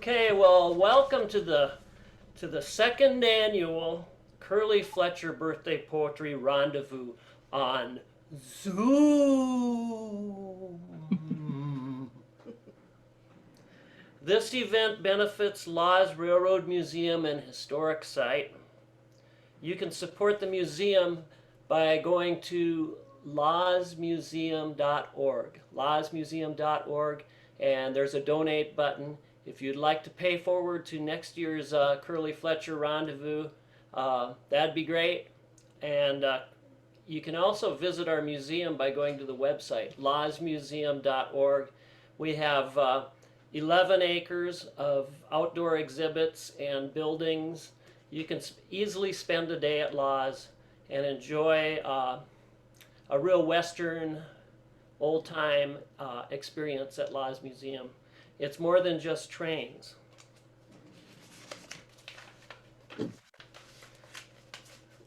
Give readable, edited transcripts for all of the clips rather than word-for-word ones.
Okay, well, welcome to the second annual Curly Fletcher Birthday Poetry Rendezvous on Zoom. This event benefits Law's Railroad Museum and Historic Site. You can support the museum by going to lawsmuseum.org, and there's a donate button. If you'd like to pay forward to next year's Curly Fletcher Rendezvous, that'd be great. And you can also visit our museum by going to the website, lawsmuseum.org. We have 11 acres of outdoor exhibits and buildings. You can easily spend a day at Law's and enjoy a real Western, old-time experience at Law's Museum. It's more than just trains.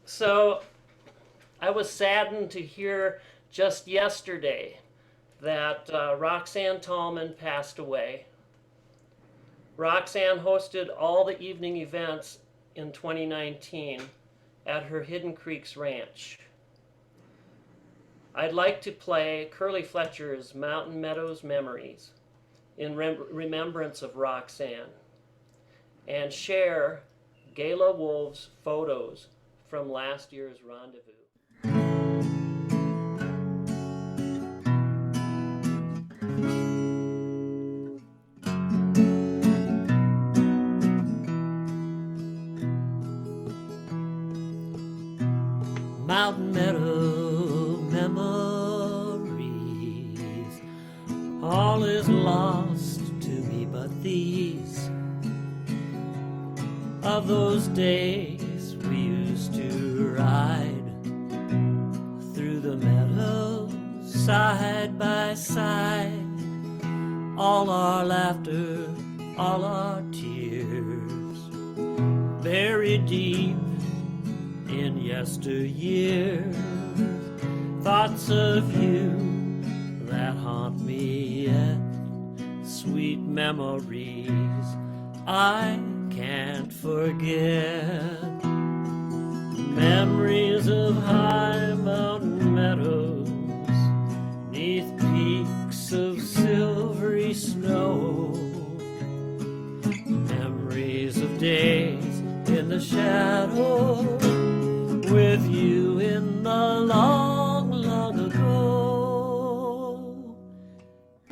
So I was saddened to hear just yesterday that Roxanne Tallman passed away. Roxanne hosted all the evening events in 2019 at her Hidden Creeks Ranch. I'd like to play Curly Fletcher's Mountain Meadows Memories in remembrance of Roxanne, and share Gayla Wolf's photos from last year's rendezvous. Mountain Meadow memories, all is lost to me but these, of those days we used to ride through the meadows side by side, all our laughter, all our tears, buried deep in yesteryear, thoughts of you that haunt me yet, sweet memories I can't forget. Memories of high mountain meadows, neath peaks of silvery snow, memories of days in the shadow with you in the long, long ago.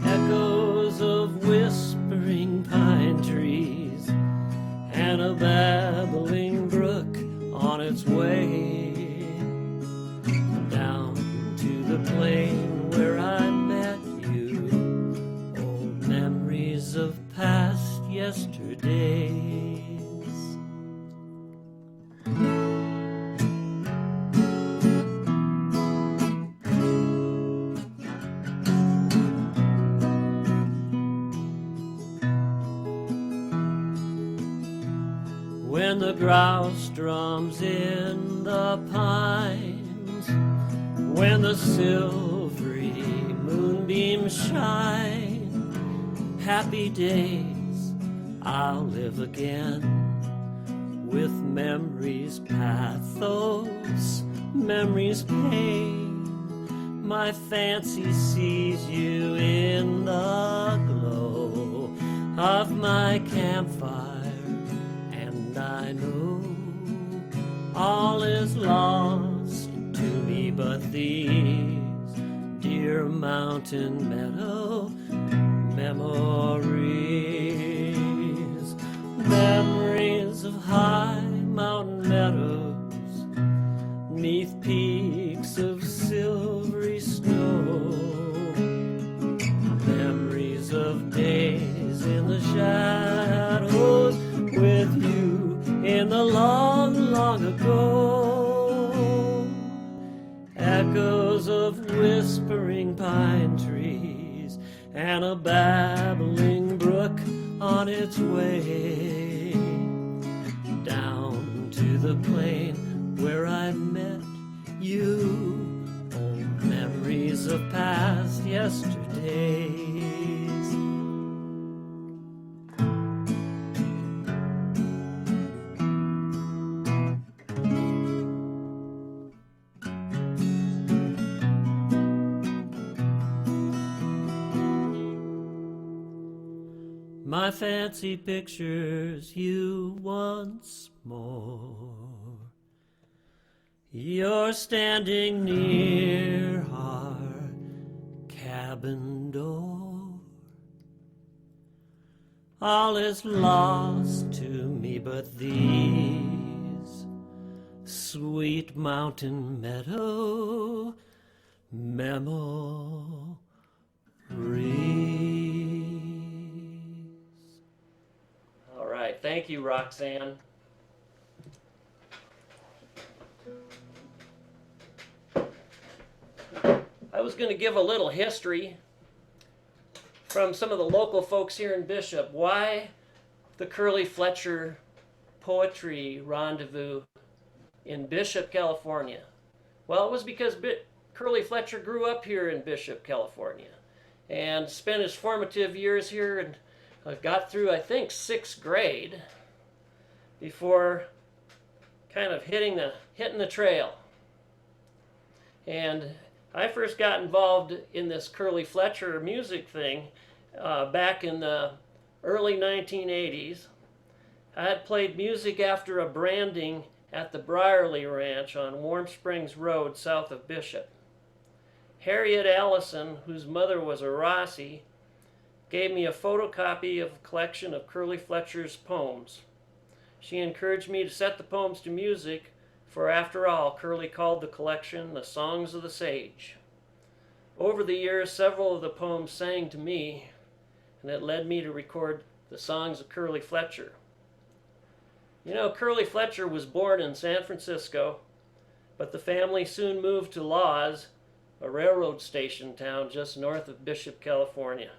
Echoes of whispering pine trees and a babbling brook on its way down to the plain where I met you. Old memories of past yesterdays. When the grouse drums in the pines, when the silvery moonbeams shine, happy days I'll live again, with memories pathos, memories pain. My fancy sees you in the glow of my campfire, I know all is lost to me but these dear mountain meadow memories. Memories of high mountain meadows, neath peaks of silvery snow, memories of days in the shadows with you in the long, long ago. Echoes of whispering pine trees and a babbling brook on its way down to the plain where I met you. Old memories of past yesterdays. my fancy pictures you once more. You're standing near our cabin door. All is lost to me but these sweet mountain meadow memories. All right, thank you, Roxanne. I was going to give a little history from some of the local folks here in Bishop. Why the Curley Fletcher Poetry Rendezvous in Bishop, California? Well, it was because Curley Fletcher grew up here in Bishop, California, and spent his formative years here, and got through, I think, 6th grade before kind of hitting the trail. And I first got involved in this Curley Fletcher music thing back in the early 1980s. I had played music after a branding at the Briarley Ranch on Warm Springs Road south of Bishop. Harriet Allison, whose mother was a Rossi, gave me a photocopy of a collection of Curley Fletcher's poems. She encouraged me to set the poems to music, for after all, Curley called the collection the Songs of the Sage. Over the years, several of the poems sang to me, and it led me to record the songs of Curley Fletcher. You know, Curley Fletcher was born in San Francisco, but the family soon moved to Laws, a railroad station town just north of Bishop, California.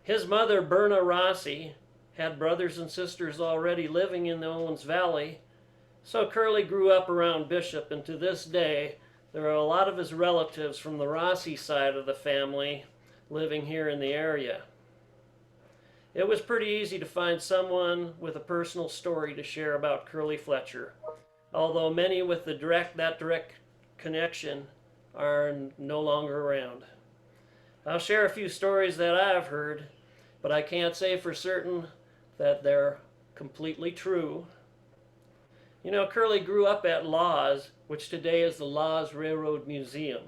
His mother, Berna Rossi, had brothers and sisters already living in the Owens Valley, so Curley grew up around Bishop, and to this day, there are a lot of his relatives from the Rossi side of the family living here in the area. It was pretty easy to find someone with a personal story to share about Curley Fletcher, although many with that direct connection are no longer around. I'll share a few stories that I've heard, but I can't say for certain that they're completely true. You know, Curley grew up at Laws, which today is the Laws Railroad Museum.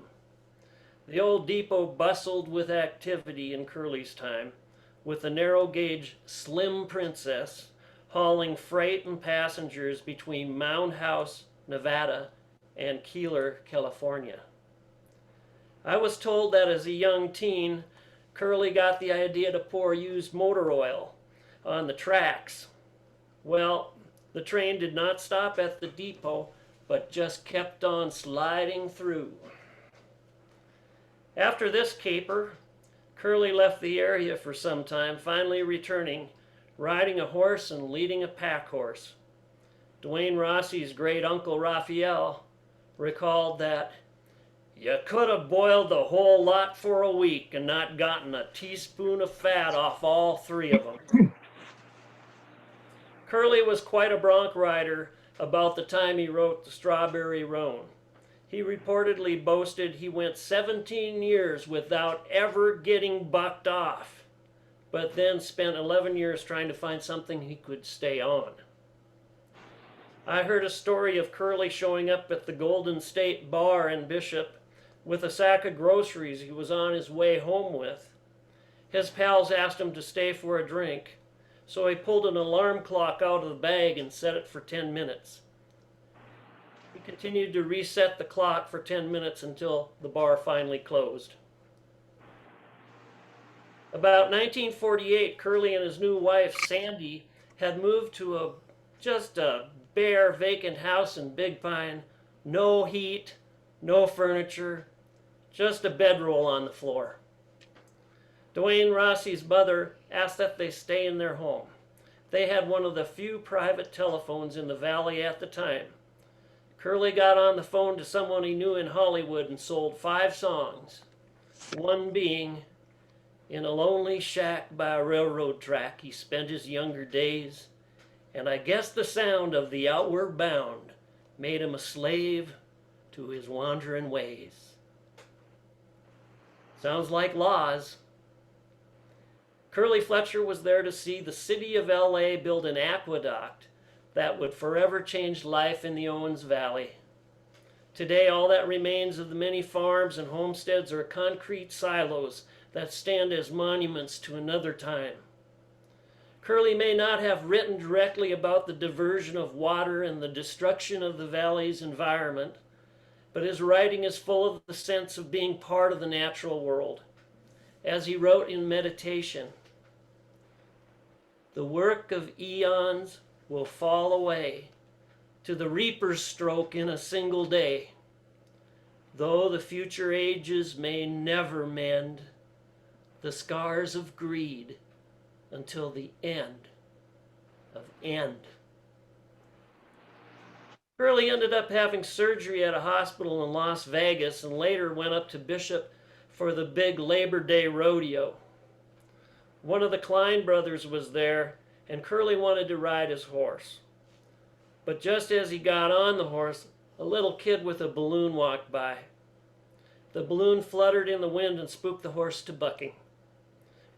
The old depot bustled with activity in Curley's time, with the narrow-gauge Slim Princess hauling freight and passengers between Mound House, Nevada, and Keeler, California. I was told that as a young teen, Curley got the idea to pour used motor oil on the tracks. Well, the train did not stop at the depot, but just kept on sliding through. After this caper, Curley left the area for some time, finally returning, riding a horse and leading a pack horse. Dwayne Rossi's great uncle Raphael recalled that you could have boiled the whole lot for a week and not gotten a teaspoon of fat off all 3 of them. Curley was quite a bronc rider about the time he wrote the Strawberry Roan. He reportedly boasted he went 17 years without ever getting bucked off, but then spent 11 years trying to find something he could stay on. I heard a story of Curley showing up at the Golden State Bar in Bishop with a sack of groceries he was on his way home with. His pals asked him to stay for a drink, so he pulled an alarm clock out of the bag and set it for 10 minutes. He continued to reset the clock for 10 minutes until the bar finally closed. About 1948, Curley and his new wife, Sandy, had moved to just a bare, vacant house in Big Pine. No heat, no furniture, just a bedroll on the floor. Dwayne Rossi's mother asked that they stay in their home. They had one of the few private telephones in the valley at the time. Curley got on the phone to someone he knew in Hollywood and sold 5 songs, one being, "In a lonely shack by a railroad track he spent his younger days, and I guess the sound of the outward bound made him a slave to his wandering ways." Sounds like Laws. Curley Fletcher was there to see the city of LA build an aqueduct that would forever change life in the Owens Valley. Today, all that remains of the many farms and homesteads are concrete silos that stand as monuments to another time. Curley may not have written directly about the diversion of water and the destruction of the valley's environment, but his writing is full of the sense of being part of the natural world. As he wrote in Meditation, "The work of eons will fall away to the reaper's stroke in a single day, though the future ages may never mend the scars of greed until the end of end." Curley ended up having surgery at a hospital in Las Vegas and later went up to Bishop for the big Labor Day rodeo. One of the Klein brothers was there, and Curley wanted to ride his horse. But just as he got on the horse, a little kid with a balloon walked by. The balloon fluttered in the wind and spooked the horse to bucking.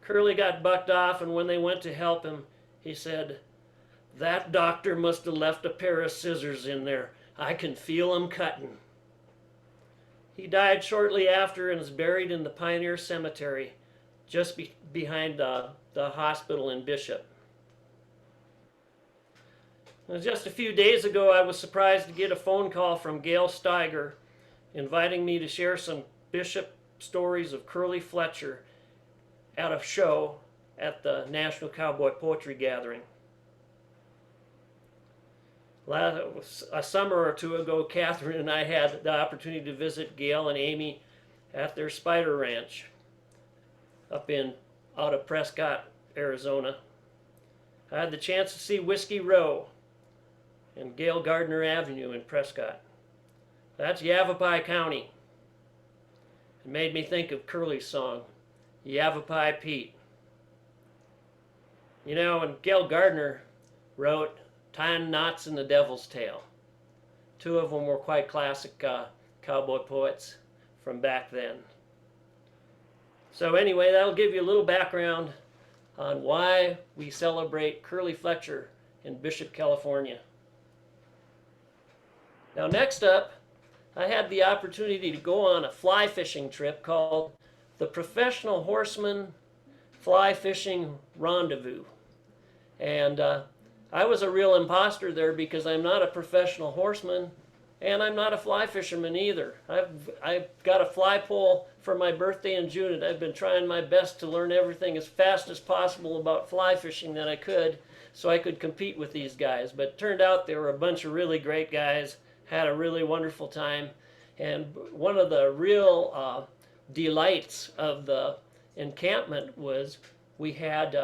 Curley got bucked off, and when they went to help him, he said, "That doctor must have left a pair of scissors in there. I can feel 'em cutting." He died shortly after and is buried in the Pioneer Cemetery, just behind the hospital in Bishop. Just a few days ago, I was surprised to get a phone call from Gail Steiger inviting me to share some Bishop stories of Curley Fletcher at a show at the National Cowboy Poetry Gathering. A summer or two ago, Catherine and I had the opportunity to visit Gail and Amy at their spider ranch out of Prescott, Arizona. I had the chance to see Whiskey Row and Gail Gardner Avenue in Prescott. That's Yavapai County. It made me think of Curley's song, Yavapai Pete. You know, and Gail Gardner wrote Tying Knots in the Devil's Tail. Two of them were quite classic cowboy poets from back then. So anyway, that'll give you a little background on why we celebrate Curley Fletcher in Bishop, California. Now next up, I had the opportunity to go on a fly fishing trip called the Professional Horseman Fly Fishing Rendezvous. And I was a real imposter there because I'm not a professional horseman and I'm not a fly fisherman either. I've got a fly pole for my birthday in June, and I've been trying my best to learn everything as fast as possible about fly fishing that I could so I could compete with these guys. But it turned out they were a bunch of really great guys, had a really wonderful time, and one of the real delights of the encampment was we had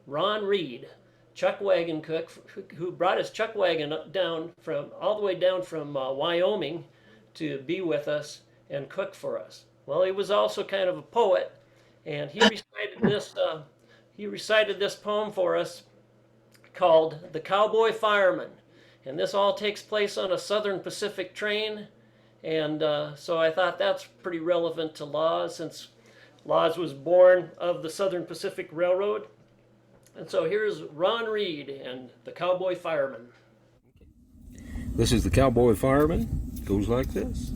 Ron Reed, chuck wagon cook, who brought his chuck wagon all the way down from Wyoming to be with us and cook for us. Well, he was also kind of a poet, and he recited this poem for us called "The Cowboy Fireman," and this all takes place on a Southern Pacific train, and so I thought that's pretty relevant to Laws, since Laws was born of the Southern Pacific Railroad. And so here's Ron Reed and the Cowboy Fireman. This is the Cowboy Fireman. It goes like this.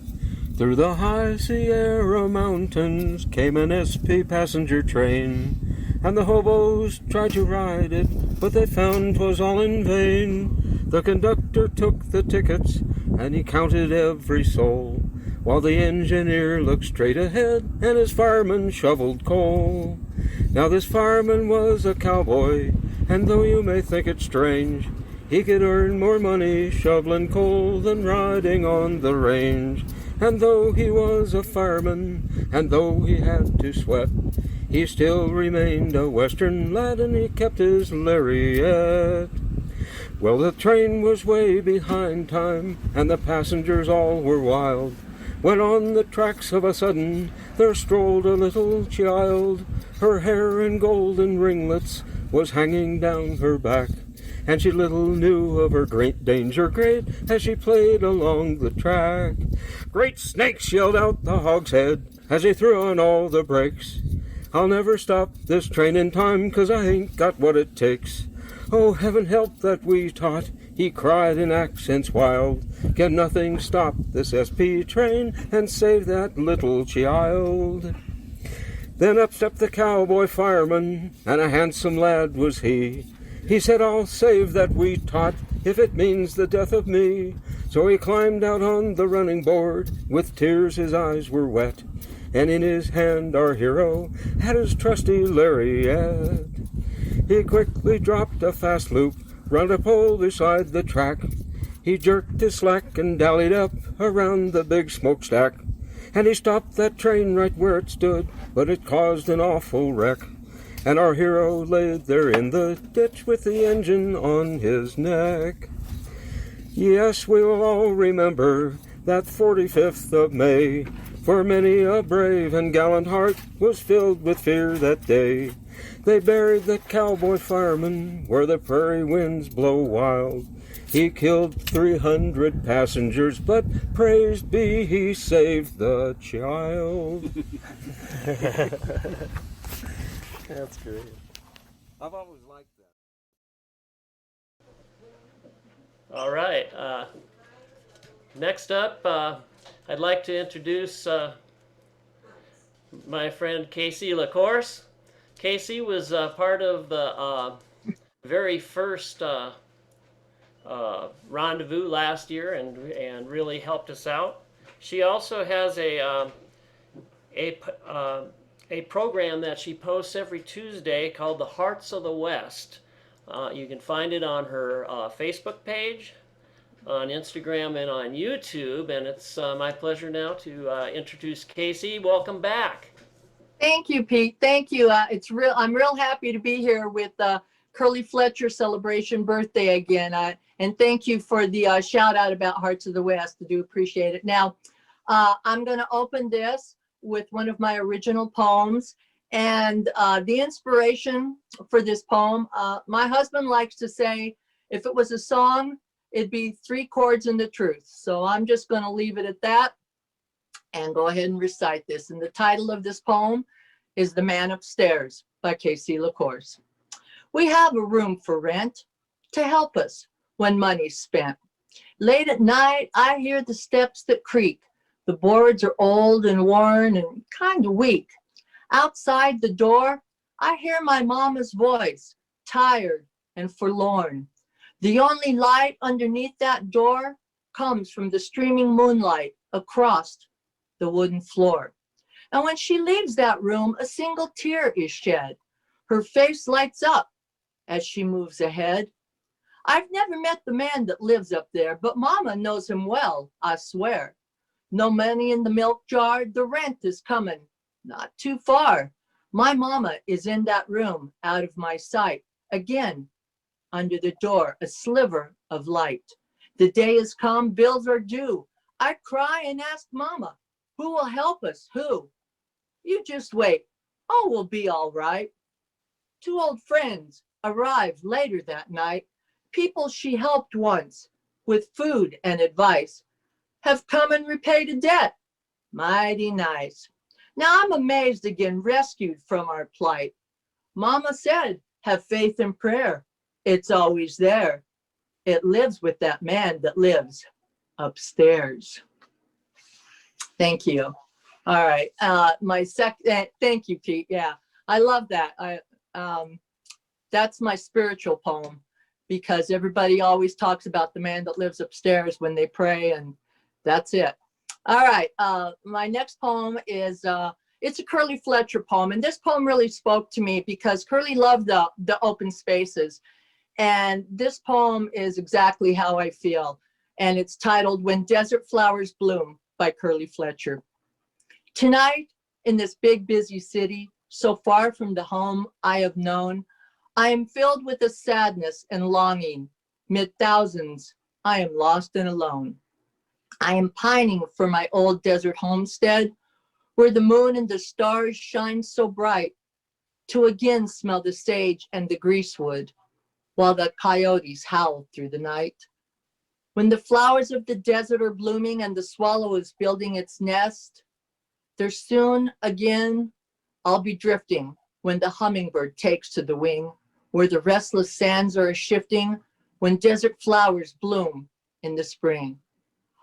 Through the high Sierra Mountains came an SP passenger train, and the hobos tried to ride it, but they found 'twas all in vain. The conductor took the tickets, and he counted every soul, while the engineer looked straight ahead, and his fireman shoveled coal. Now this fireman was a cowboy, and though you may think it strange, he could earn more money shoveling coal than riding on the range. And though he was a fireman, and though he had to sweat, he still remained a western lad, and he kept his lariat. Well, the train was way behind time, and the passengers all were wild, when on the tracks of a sudden there strolled a little child. Her hair in golden ringlets was hanging down her back, and she little knew of her great danger great as she played along the track. Great snakes, yelled out the hogshead as he threw on all the brakes. I'll never stop this train in time, 'cause I ain't got what it takes. Oh, heaven help that we taught, he cried in accents wild. Can nothing stop this SP train and save that little child? Then up stepped the cowboy fireman, and a handsome lad was he. He said, I'll save that wee tot, if it means the death of me. So he climbed out on the running board, with tears his eyes were wet, and in his hand our hero had his trusty lariat. He quickly dropped a fast loop round a pole beside the track. He jerked his slack and dallied up around the big smokestack. And he stopped that train right where it stood, but it caused an awful wreck. And our hero lay there in the ditch with the engine on his neck. Yes, we will all remember that 45th of May, for many a brave and gallant heart was filled with fear that day. They buried the cowboy fireman where the prairie winds blow wild. He killed 300 passengers, but praised be he saved the child. That's great. I've always liked that. All right. Next up, I'd like to introduce my friend Casey LaCourse. Casey was part of the very first Rendezvous last year and really helped us out. She also has a program that she posts every Tuesday called the Hearts of the West. You can find it on her Facebook page, on Instagram, and on YouTube. And it's my pleasure now to introduce Casey. Welcome back. Thank you, Pete. Thank you. I'm real happy to be here with Curly Fletcher celebration birthday again. And thank you for the shout out about Hearts of the West. I do appreciate it. Now, I'm going to open this with one of my original poems. And the inspiration for this poem, my husband likes to say, if it was a song, it'd be 3 chords and the truth. So I'm just going to leave it at that and go ahead and recite this. And the title of this poem is The Man Upstairs by Casey LaCourse. We have a room for rent to help us when money's spent. Late at night, I hear the steps that creak. The boards are old and worn and kind of weak. Outside the door, I hear my mama's voice, tired and forlorn. The only light underneath that door comes from the streaming moonlight across the wooden floor. And when she leaves that room, a single tear is shed. Her face lights up as she moves ahead. I've never met the man that lives up there, but Mama knows him well, I swear. No money in the milk jar, the rent is coming, not too far. My Mama is in that room, out of my sight. Again, under the door, a sliver of light. The day has come, bills are due. I cry and ask Mama, who will help us? Who? You just wait. Oh, we'll be all right. 2 old friends arrived later that night. People she helped once with food and advice have come and repaid a debt. Mighty nice. Now I'm amazed again, rescued from our plight. Mama said, have faith and prayer. It's always there. It lives with that man that lives upstairs. Thank you. All right. Thank you, Pete. Yeah, I love that. That's my spiritual poem, because everybody always talks about the man that lives upstairs when they pray, and that's it. All right. My next poem is, it's a Curly Fletcher poem. And this poem really spoke to me because Curly loved the open spaces. And this poem is exactly how I feel. And it's titled When Desert Flowers Bloom by Curly Fletcher. Tonight, in this big, busy city, so far from the home I have known, I am filled with a sadness and longing. Mid thousands, I am lost and alone. I am pining for my old desert homestead, where the moon and the stars shine so bright, to again smell the sage and the greasewood, while the coyotes howl through the night. When the flowers of the desert are blooming and the swallow is building its nest, there soon again I'll be drifting when the hummingbird takes to the wing, where the restless sands are a-shifting, when desert flowers bloom in the spring.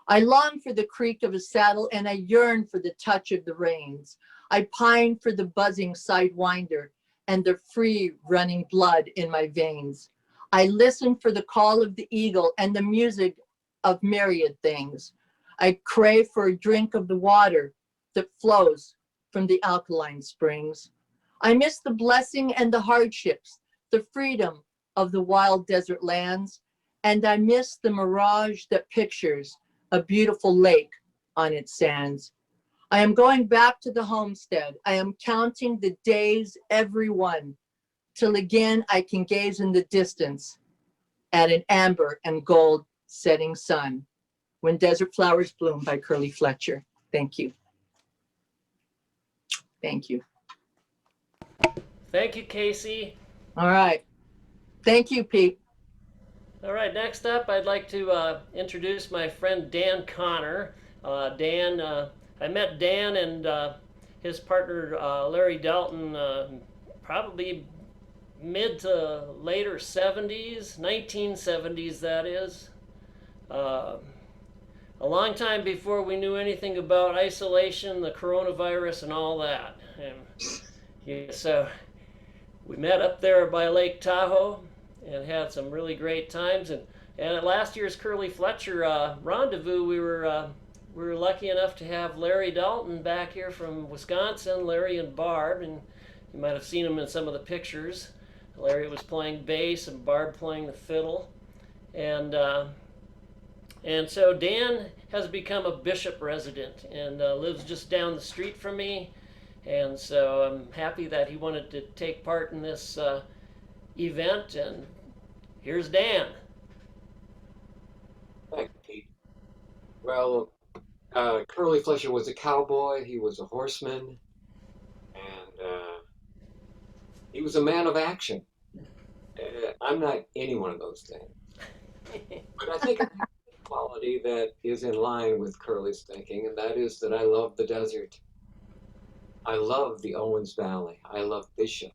I long for the creak of a saddle, and I yearn for the touch of the reins. I pine for the buzzing sidewinder and the free running blood in my veins. I listen for the call of the eagle and the music of myriad things. I crave for a drink of the water that flows from the alkaline springs. I miss the blessing and the hardships, the freedom of the wild desert lands, and I miss the mirage that pictures a beautiful lake on its sands. I am going back to the homestead. I am counting the days, every one, till again I can gaze in the distance at an amber and gold setting sun. When Desert Flowers Bloom by Curly Fletcher. Thank you. Thank you. Thank you, Casey. All right. Thank you, Pete. All right, next up, I'd like to introduce my friend Dan Connor. I met Dan and his partner Larry Dalton probably mid to later 70s, 1970s that is. A long time before we knew anything about isolation, the coronavirus, and all that. And so we met up there by Lake Tahoe and had some really great times. And at last year's Curly Fletcher rendezvous, we were lucky enough to have Larry Dalton back here from Wisconsin, Larry and Barb, and you might have seen them in some of the pictures. Larry was playing bass and Barb playing the fiddle. And so Dan has become a Bishop resident and lives just down the street from me. And so I'm happy that he wanted to take part in this event. And here's Dan. Thank you, Pete. Well, Curly Fletcher was a cowboy. He was a horseman. And he was a man of action. I'm not any one of those things. But I think quality that is in line with Curly's thinking, and that is that I love the desert. I love the Owens Valley. I love Bishop.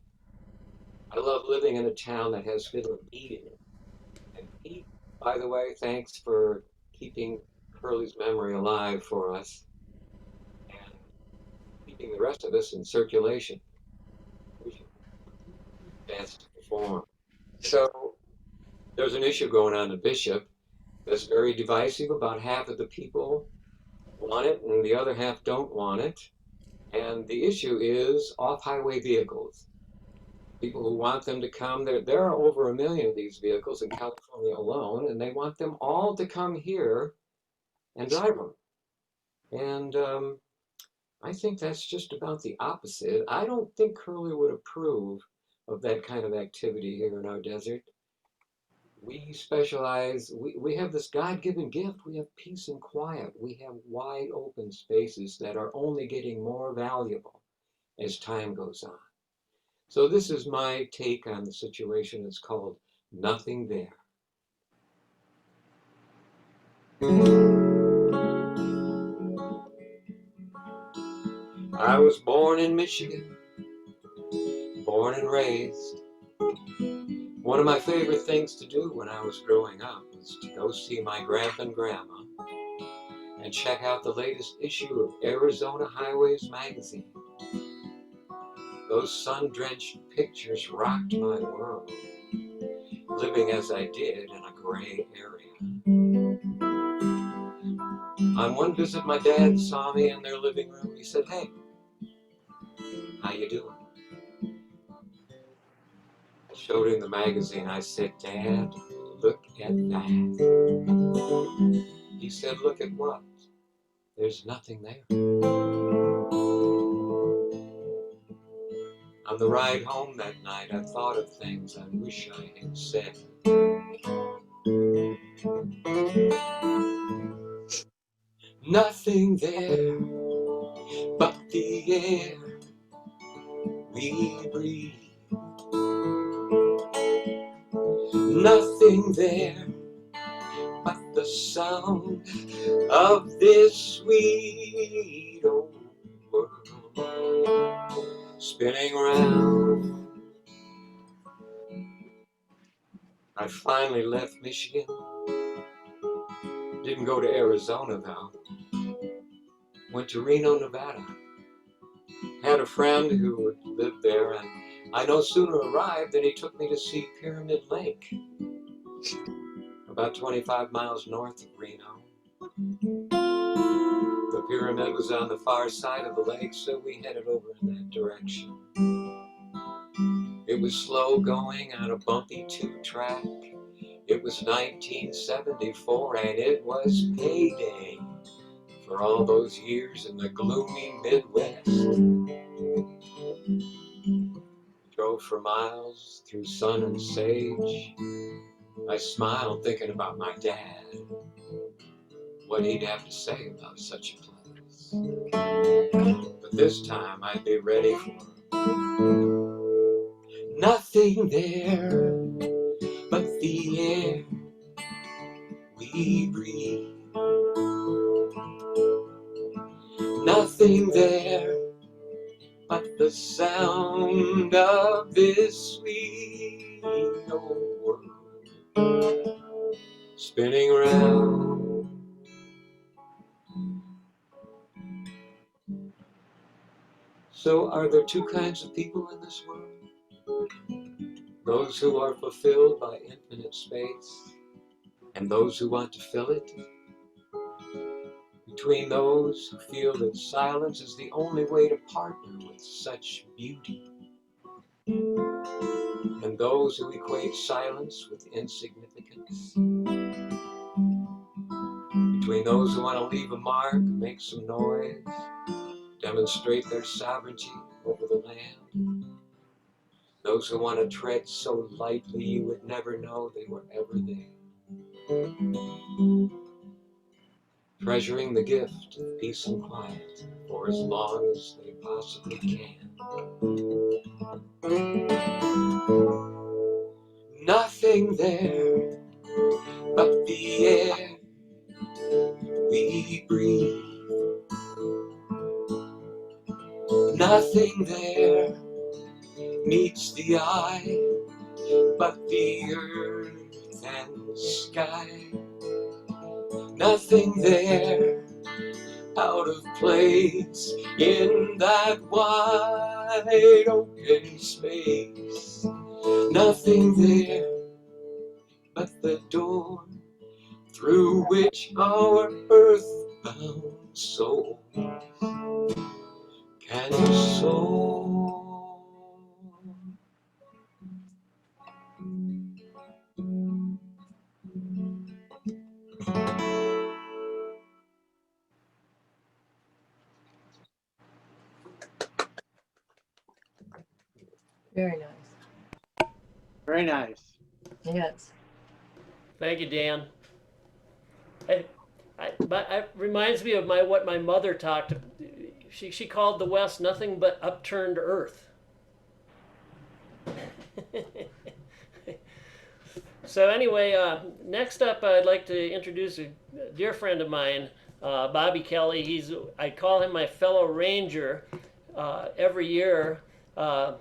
I love living in a town that has Fiddlin in it. And Pete, by the way, thanks for keeping Curly's memory alive for us and keeping the rest of us in circulation. We should dance to perform. So there's an issue going on at Bishop that's very divisive. About half of the people want it and the other half don't want it. And the issue is off-highway vehicles. People who want them to come, there are over 1 million of these vehicles in California alone, and they want them all to come here and drive them. And I think that's just about the opposite. I don't think Curly would approve of that kind of activity here in our desert. We specialize, we have this God-given gift. We have peace and quiet. We have wide open spaces that are only getting more valuable as time goes on. So this is my take on the situation. It's called Nothing There. I was born in Michigan, born and raised. One of my favorite things to do when I was growing up was to go see my grandpa and grandma and check out the latest issue of Arizona Highways magazine. Those sun-drenched pictures rocked my world, living as I did in a gray area. On one visit, my dad saw me in their living room. He said, "Hey, how you doing?" I showed him the magazine. I said, "Dad, look at that." He said, "Look at what?" There's nothing there. On the ride home that night, I thought of things I wish I had said. Nothing there but the air we breathe. Nothing there but the sound of this sweet old world. spinning round. I finally left Michigan. Didn't go to Arizona though. Went to Reno, Nevada. Had a friend who lived there, and I no sooner arrived than he took me to see Pyramid Lake, about 25 miles north of Reno. The pyramid was on the far side of the lake, so we headed over in that direction. It was slow going on a bumpy two-track. It was 1974 and it was payday for all those years in the gloomy Midwest. Drove for miles through sun and sage. I smiled thinking about my dad, what he'd have to say about such a place. But this time I'd be ready for nothing there but the air we breathe. Nothing there but the sound of this sweet old world spinning round. So are there two kinds of people in this world? Those who are fulfilled by infinite space, and those who want to fill it. Between those who feel that silence is the only way to partner with such beauty, and those who equate silence with insignificance. Between those who want to leave a mark, make some noise, demonstrate their sovereignty over the land. Those who want to tread so lightly you would never know they were ever there. Treasuring the gift of peace and quiet for as long as they possibly can. Nothing there but the air we breathe. Nothing there meets the eye but the earth and sky. Nothing there out of place in that wide open space. Nothing there but the door through which our earthbound souls can soar. Very nice. Very nice. Yes. Thank you, Dan. It reminds me of what my mother talked. She called the West nothing but upturned earth. So anyway, next up, I'd like to introduce a dear friend of mine, Bobby Kelly. I call him my fellow ranger every year. I've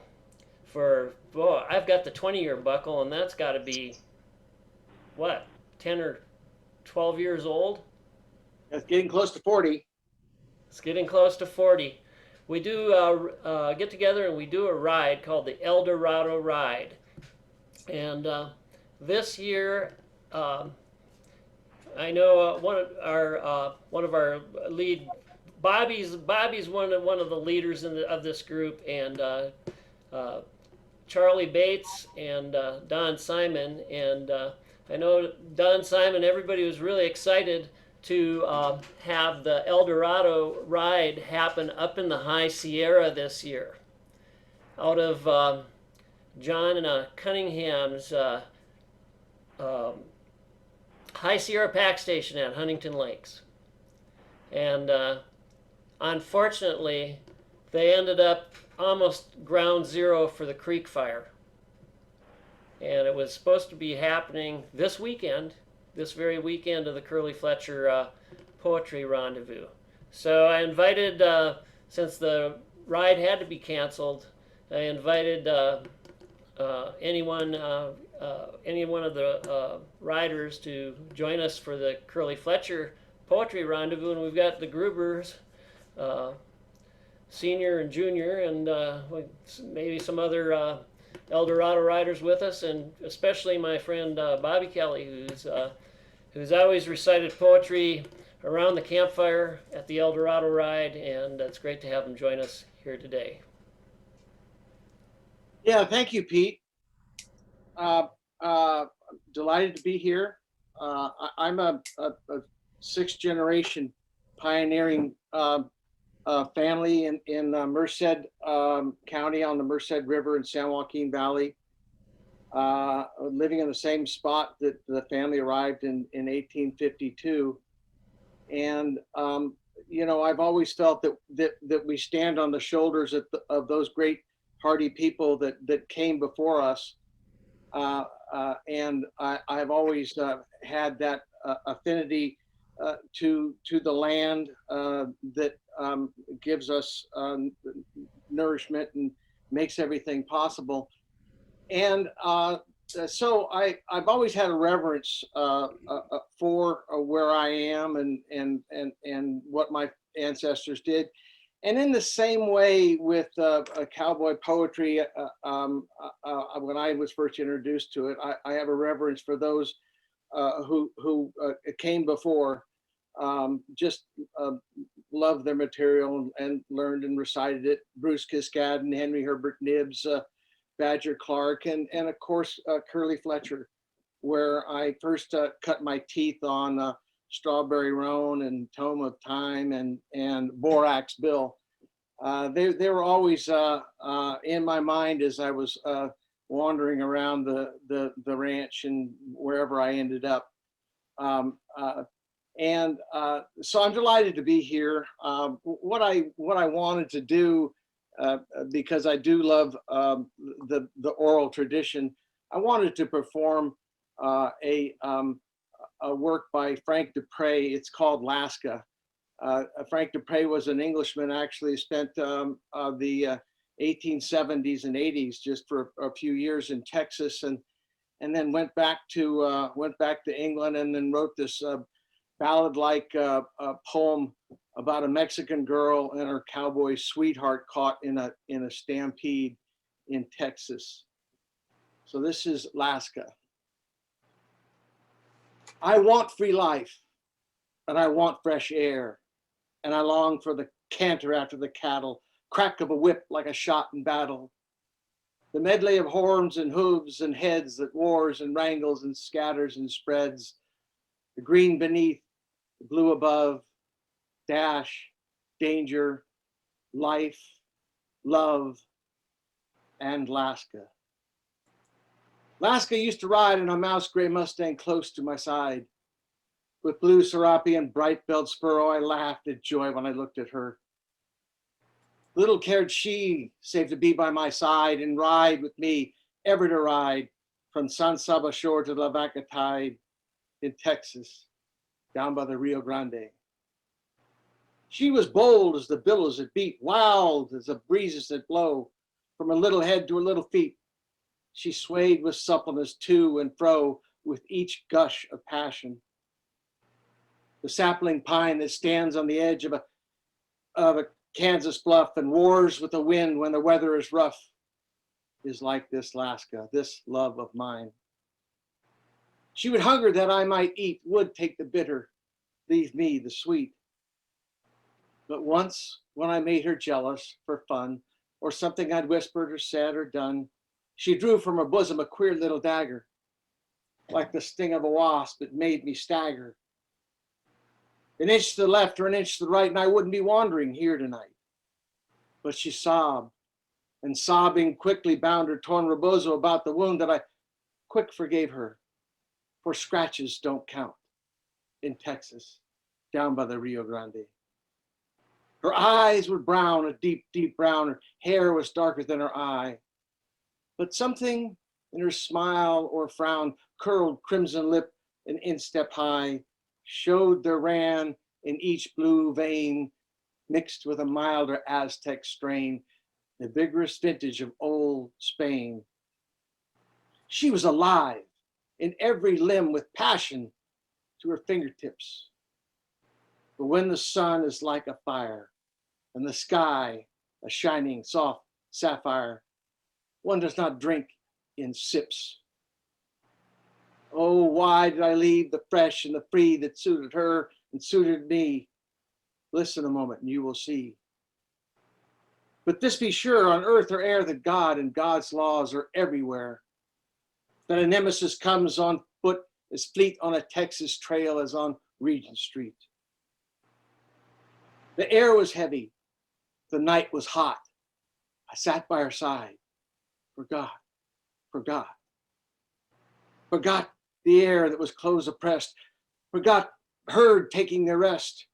got the 20-year buckle, and that's got to be what, 10 or 12 years old. That's getting close to 40. It's getting close to 40. We do get together and we do a ride called the El Dorado Ride. And this year, I know one of our lead, Bobby's one of the leaders of this group, and Charlie Bates and Don Simon. And I know Don Simon, everybody was really excited to have the El Dorado Ride happen up in the High Sierra this year, out of John Cunningham's High Sierra Pack Station at Huntington Lakes. And unfortunately, they ended up almost ground zero for the creek fire. And it was supposed to be happening this very weekend of the Curley Fletcher Poetry Rendezvous. So I invited, since the ride had to be canceled, I invited any one of the riders to join us for the Curly Fletcher Poetry Rendezvous, and we've got the Grubers, senior and junior, and maybe some other El Dorado riders with us, and especially my friend Bobby Kelly, who's always recited poetry around the campfire at the El Dorado ride, and it's great to have him join us here today. Yeah, thank you, Pete. Delighted to be here. I'm a sixth generation pioneering family in Merced County on the Merced River in San Joaquin Valley, living in the same spot that the family arrived in 1852. And I've always felt that we stand on the shoulders of those great hardy people that came before us. And I've always had that affinity to the land that gives us nourishment and makes everything possible. And so I've always had a reverence for where I am and what my ancestors did. And in the same way with cowboy poetry, when I was first introduced to it, I have a reverence for those who came before, just loved their material and learned and recited it. Bruce Kiskadden, Henry Herbert Nibbs, Badger Clark, and of course Curly Fletcher, where I first cut my teeth on Strawberry Roan and Tome of Time and Borax Bill. They were always in my mind as I was wandering around the ranch and wherever I ended up. So I'm delighted to be here. What I wanted to do, because I do love the oral tradition, I wanted to perform a work by Frank Dupre. It's called Lasca. Frank Dupre was an Englishman, actually spent the 1870s and 80s just for a few years in Texas, and then went back to England, and then wrote this ballad-like poem about a Mexican girl and her cowboy sweetheart caught in a stampede in Texas. So this is Lasca. I want free life, and I want fresh air, and I long for the canter after the cattle, crack of a whip like a shot in battle, the medley of horns and hooves and heads that wars and wrangles and scatters and spreads, the green beneath, the blue above, dash, danger, life, love, and Lasca. Lasca used to ride in a mouse gray Mustang close to my side. With blue serape and bright belt spur, I laughed at joy when I looked at her. Little cared she, save to be by my side and ride with me, ever to ride, from San Saba shore to La Vaca tide in Texas, down by the Rio Grande. She was bold as the billows that beat, wild as the breezes that blow, from her little head to her little feet. She swayed with suppleness to and fro with each gush of passion. The sapling pine that stands on the edge of a Kansas bluff and roars with the wind when the weather is rough is like this Lasca, this love of mine. She would hunger that I might eat, would take the bitter, leave me the sweet. But once, when I made her jealous for fun, or something I'd whispered or said or done, she drew from her bosom a queer little dagger, like the sting of a wasp. It made me stagger. An inch to the left or an inch to the right, and I wouldn't be wandering here tonight. But she sobbed, and sobbing quickly bound her torn rebozo about the wound that I quick forgave her, for scratches don't count in Texas, down by the Rio Grande. Her eyes were brown, a deep, deep brown. Her hair was darker than her eye. But something in her smile or frown, curled crimson lip an instep high, showed there ran in each blue vein, mixed with a milder Aztec strain, the vigorous vintage of old Spain. She was alive in every limb with passion to her fingertips. But when the sun is like a fire and the sky a shining soft sapphire, one does not drink in sips. Oh, why did I leave the fresh and the free that suited her and suited me? Listen a moment and you will see. But this be sure, on earth or air, that God and God's laws are everywhere. That a nemesis comes on foot as fleet on a Texas trail as on Regent Street. The air was heavy. The night was hot. I sat by her side. Forgot the air that was close oppressed. Forgot herd taking their rest.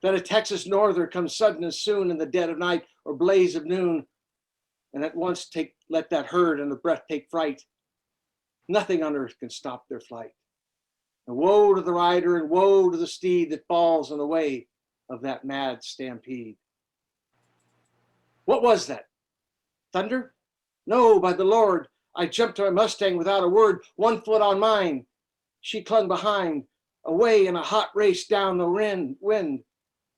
That a Texas norther comes sudden as soon in the dead of night or blaze of noon, and at once let that herd and the breath take fright. Nothing on earth can stop their flight. And woe to the rider and woe to the steed that falls in the way of that mad stampede. What was that? Thunder? No, by the Lord. I jumped to my Mustang without a word, 1 foot on mine. She clung behind, away in a hot race down the wind.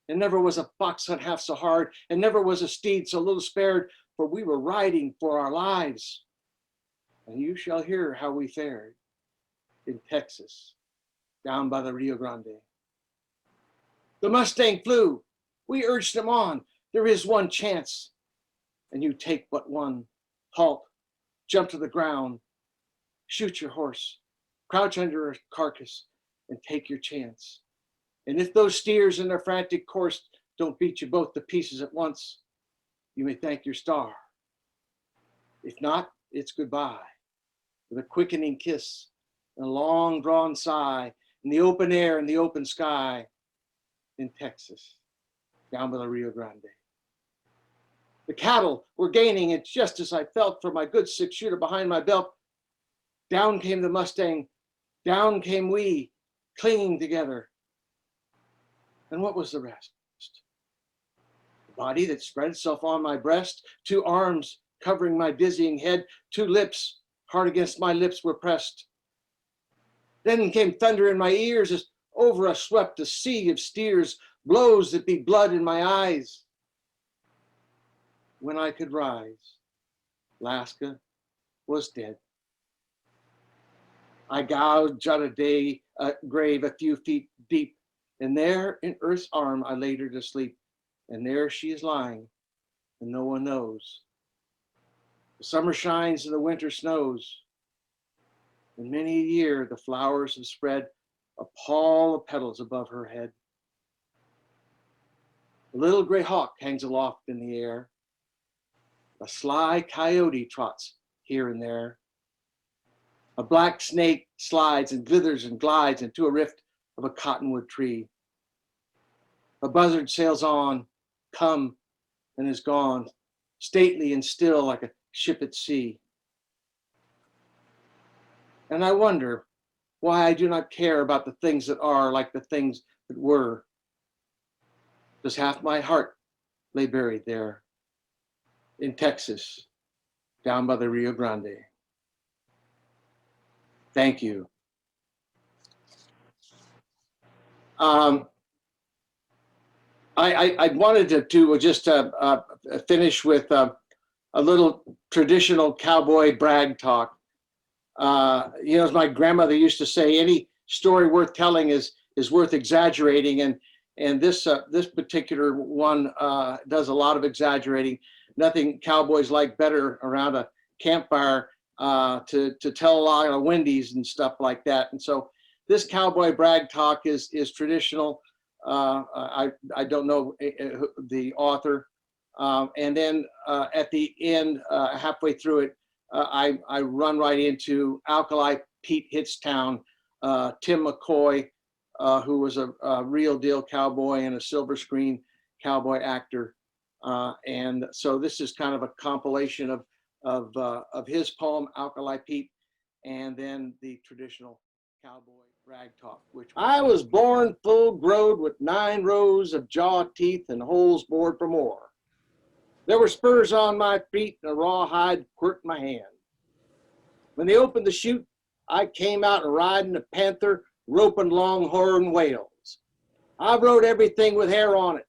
And never was a fox hunt half so hard, and never was a steed so little spared, for we were riding for our lives. And you shall hear how we fared in Texas, down by the Rio Grande. The Mustang flew. We urged him on. There is one chance. And you take but one. Halt. Jump to the ground. Shoot your horse. Crouch under a carcass and take your chance. And if those steers in their frantic course don't beat you both to pieces at once, you may thank your star. If not, it's goodbye. With a quickening kiss and a long drawn sigh in the open air and the open sky in Texas, down by the Rio Grande. The cattle were gaining, and just as I felt for my good 6-shooter behind my belt, down came the Mustang, down came we, clinging together. And what was the rest? The body that spread itself on my breast, 2 arms covering my dizzying head, 2 lips hard against my lips were pressed. Then came thunder in my ears as over us swept a sea of steers, blows that beat blood in my eyes. When I could rise, Lasca was dead. I gouged out a grave a few feet deep, and there in earth's arm I laid her to sleep, and there she is lying, and no one knows. The summer shines and the winter snows. In many a year the flowers have spread a pall of petals above her head. A little gray hawk hangs aloft in the air. A sly coyote trots here and there. A black snake slides and glitters and glides into a rift of a cottonwood tree. A buzzard sails on, come, and is gone, stately and still like a ship at sea. And I wonder why I do not care about the things that are like the things that were. Does half my heart lay buried there in Texas, down by the Rio Grande? Thank you. I wanted to just finish with a little traditional cowboy brag talk. As my grandmother used to say, any story worth telling is worth exaggerating, and this particular one does a lot of exaggerating. Nothing cowboys like better around a campfire to tell a lot of Wendy's and stuff like that. And so this cowboy brag talk is traditional. I don't know the author. And then at the end, halfway through it, I run right into Alkali Pete Hittstown, Tim McCoy, who was a real deal cowboy and a silver screen cowboy actor. And so this is kind of a compilation of his poem, Alkali Pete, and then the traditional cowboy rag talk, which I was born full growed with 9 rows of jaw teeth and holes bored for more. There were spurs on my feet and a rawhide quirt in my hand. When they opened the chute, I came out riding a panther, roping longhorn whales. I rode everything with hair on it.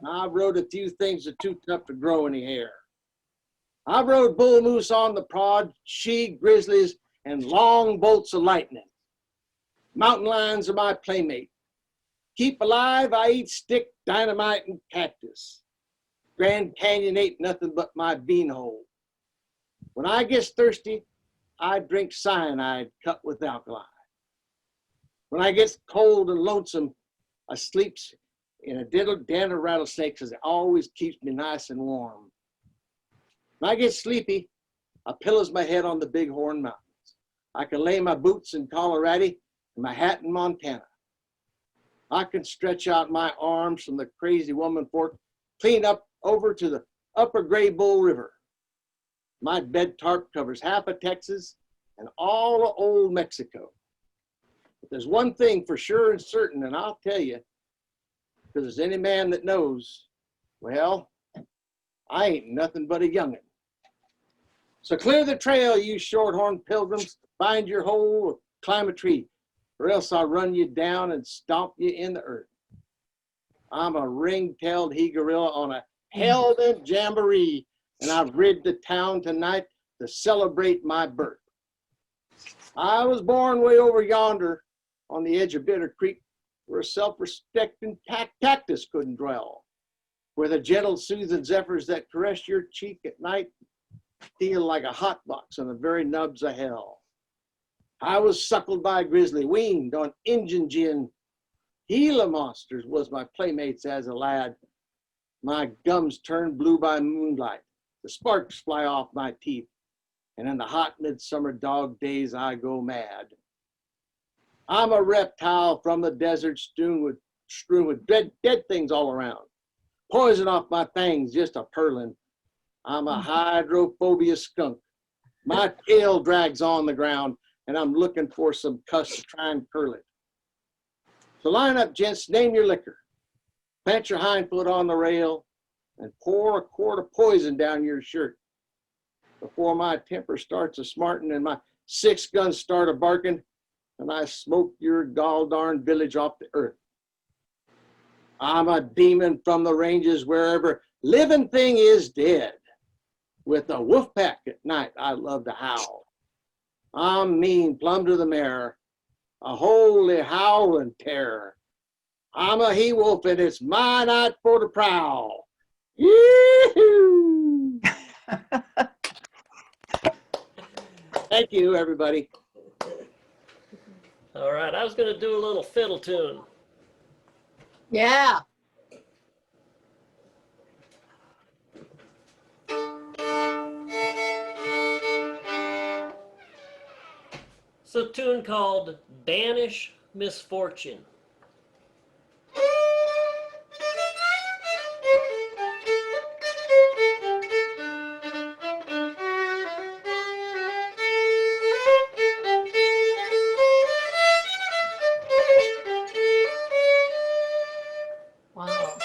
I rode a few things that too tough to grow any hair. I rode bull moose on the prod, she grizzlies, and long bolts of lightning. Mountain lions are my playmate. Keep alive, I eat stick, dynamite, and cactus. Grand Canyon ain't nothing but my beanhole. When I get thirsty, I drink cyanide cut with alkali. When I get cold and lonesome, I sleeps in a den of rattlesnakes because it always keeps me nice and warm. When I get sleepy, I pillows my head on the Bighorn Mountains. I can lay my boots in Colorado and my hat in Montana. I can stretch out my arms from the Crazy Woman Fork clean up over to the upper Gray Bull River. My bed tarp covers half of Texas and all of old Mexico. But there's one thing for sure and certain, and I'll tell you, because there's any man that knows, well, I ain't nothing but a young'un. So clear the trail, you shorthorn pilgrims, find your hole or climb a tree, or else I'll run you down and stomp you in the earth. I'm a ring-tailed he-gorilla on a hell-bent jamboree, and I've rid the town tonight to celebrate my birth. I was born way over yonder on the edge of Bitter Creek, where a self-respecting cactus couldn't dwell, where the gentle, soothing zephyrs that caress your cheek at night feel like a hot box on the very nubs of hell. I was suckled by a grizzly, weaned on Injun gin. Gila monsters was my playmates as a lad. My gums turned blue by moonlight. The sparks fly off my teeth. And in the hot midsummer dog days, I go mad. I'm a reptile from the desert strewn with dead things all around. Poison off my fangs just a purling. I'm a hydrophobia skunk. My tail drags on the ground, and I'm looking for some cuss to try and curl it. So line up, gents, name your liquor. Plant your hind foot on the rail and pour a quart of poison down your shirt. Before my temper starts a smarting and my 6 guns start a barking, and I smoke your gall darn village off the earth. I'm a demon from the ranges wherever living thing is dead. With a wolf pack at night, I love to howl. I'm mean plumb to the mare, a holy howling terror. I'm a he-wolf and it's my night for the prowl. Yee-hoo! Thank you, everybody. All right, I was going to do a little fiddle tune. Yeah. It's a tune called Banish, Misfortune. Wow.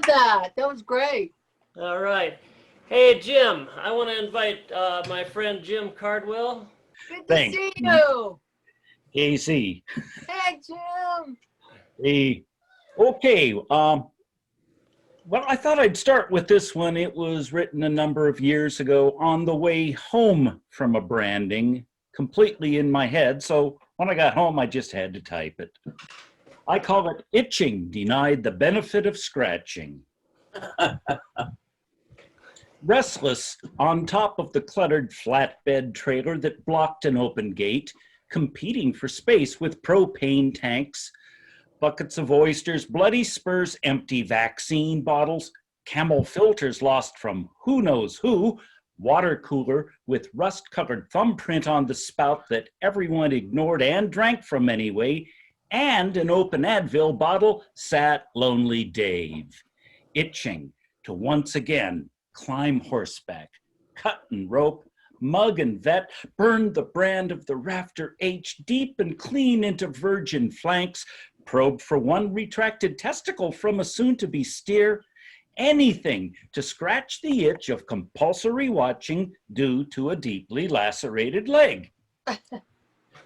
love that. That was great. All right. Hey, Jim, I want to invite my friend Jim Cardwell. Good to Thanks. see you. AC. Hey, Jim. Okay. Well, I thought I'd start with this one. It was written a number of years ago on the way home from a branding, completely in my head. So when I got home, I just had to type it. I call it Itching Denied the Benefit of Scratching. Restless on top of the cluttered flatbed trailer that blocked an open gate, competing for space with propane tanks, buckets of oysters, bloody spurs, empty vaccine bottles, Camel filters lost from who knows who, water cooler with rust-colored thumbprint on the spout that everyone ignored and drank from anyway, and an open Advil bottle sat lonely Dave, itching to once again climb horseback, cut and rope, mug and vet, burn the brand of the rafter H deep and clean into virgin flanks, probe for one retracted testicle from a soon-to-be steer, anything to scratch the itch of compulsory watching due to a deeply lacerated leg.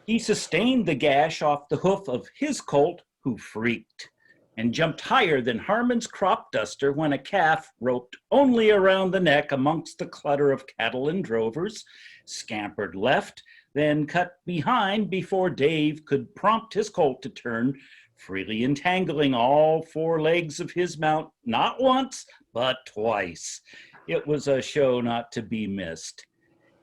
He sustained the gash off the hoof of his colt, who freaked, and jumped higher than Harmon's crop duster when a calf roped only around the neck amongst the clutter of cattle and drovers, scampered left, then cut behind before Dave could prompt his colt to turn, freely entangling all four legs of his mount, not once, but twice. It was a show not to be missed.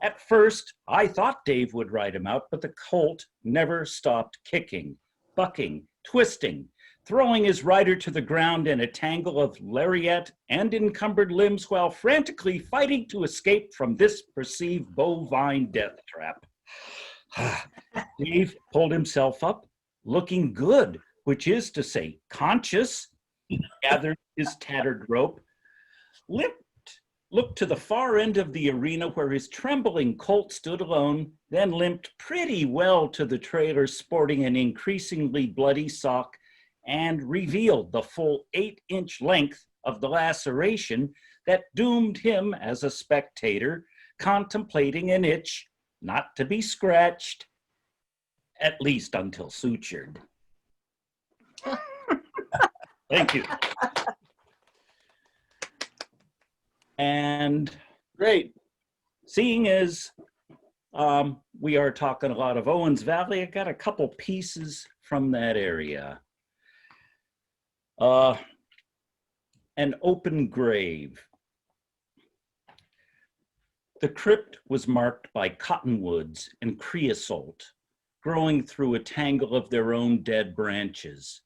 At first, I thought Dave would ride him out, but the colt never stopped kicking, bucking, twisting, throwing his rider to the ground in a tangle of lariat and encumbered limbs while frantically fighting to escape from this perceived bovine death trap. Dave pulled himself up, looking good, which is to say conscious. He gathered his tattered rope, looked to the far end of the arena where his trembling colt stood alone, then limped pretty well to the trailer sporting an increasingly bloody sock, and revealed the full 8-inch length of the laceration that doomed him as a spectator, contemplating an itch not to be scratched, at least until sutured. Thank you. And Great. seeing as we are talking a lot of Owens Valley, I got a couple pieces from that area. An open grave. The crypt was marked by cottonwoods and creosote growing through a tangle of their own dead branches.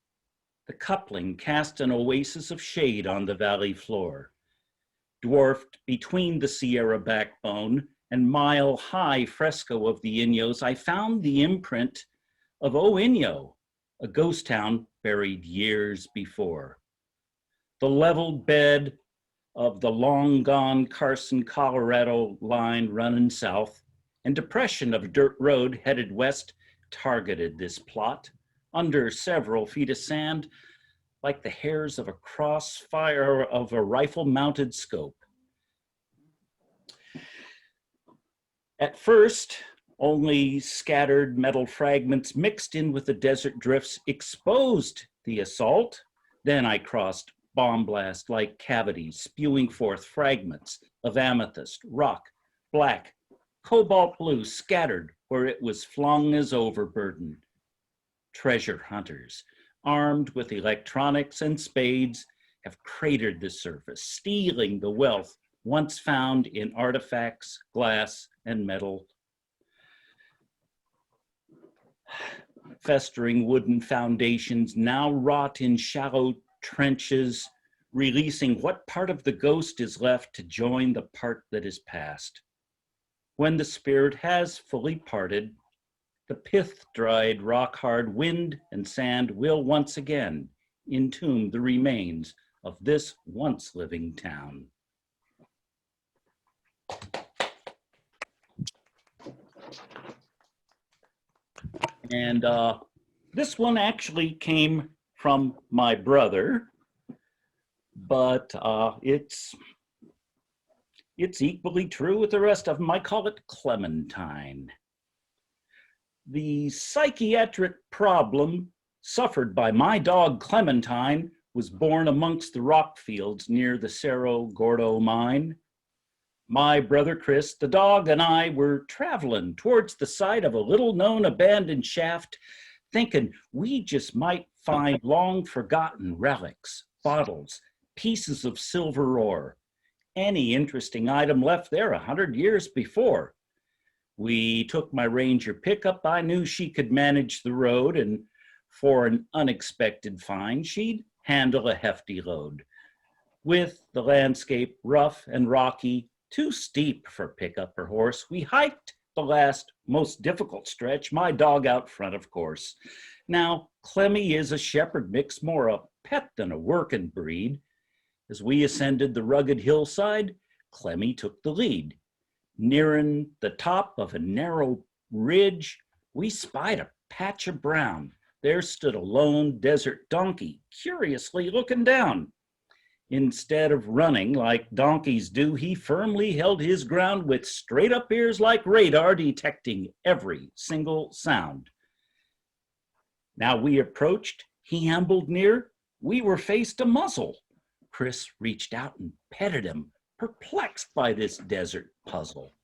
The coupling cast an oasis of shade on the valley floor. Dwarfed between the Sierra backbone and mile-high fresco of the Inyos, I found the imprint of O Inyo, a ghost town buried years before. The leveled bed of the long-gone Carson, Colorado line running south and depression of a dirt road headed west targeted this plot under several feet of sand like the hairs of a crossfire of a rifle-mounted scope. At first, only scattered metal fragments mixed in with the desert drifts exposed the assault. Then I crossed bomb blast-like cavities, spewing forth fragments of amethyst, rock, black, cobalt blue, scattered where it was flung as overburden. Treasure hunters, armed with electronics and spades, have cratered the surface, stealing the wealth once found in artifacts, glass, and metal. Festering wooden foundations now rot in shallow trenches, releasing what part of the ghost is left to join the part that is past. When the spirit has fully parted, the pith-dried, rock-hard wind and sand will once again entomb the remains of this once living town. And this one actually came from my brother, but it's equally true with the rest of them. I call it Clementine. The psychiatric problem suffered by my dog Clementine was born amongst the rock fields near the Cerro Gordo mine. My brother Chris, the dog, and I were traveling towards the site of a little-known abandoned shaft, thinking we just might find long-forgotten relics, bottles, pieces of silver ore, any interesting item left there 100 years before. We took my Ranger pickup. I knew she could manage the road, and for an unexpected find, she'd handle a hefty load. With the landscape rough and rocky, too steep for pickup or horse, we hiked the last, most difficult stretch, my dog out front, of course. Now, Clemmy is a shepherd mix, more a pet than a working breed. As we ascended the rugged hillside, Clemmy took the lead. Nearing the top of a narrow ridge, we spied a patch of brown. There stood a lone desert donkey, curiously looking down. Instead of running like donkeys do, he firmly held his ground with straight up ears like radar, detecting every single sound. Now we approached, he ambled near, we were faced a muzzle. Chris reached out and petted him, perplexed by this desert puzzle.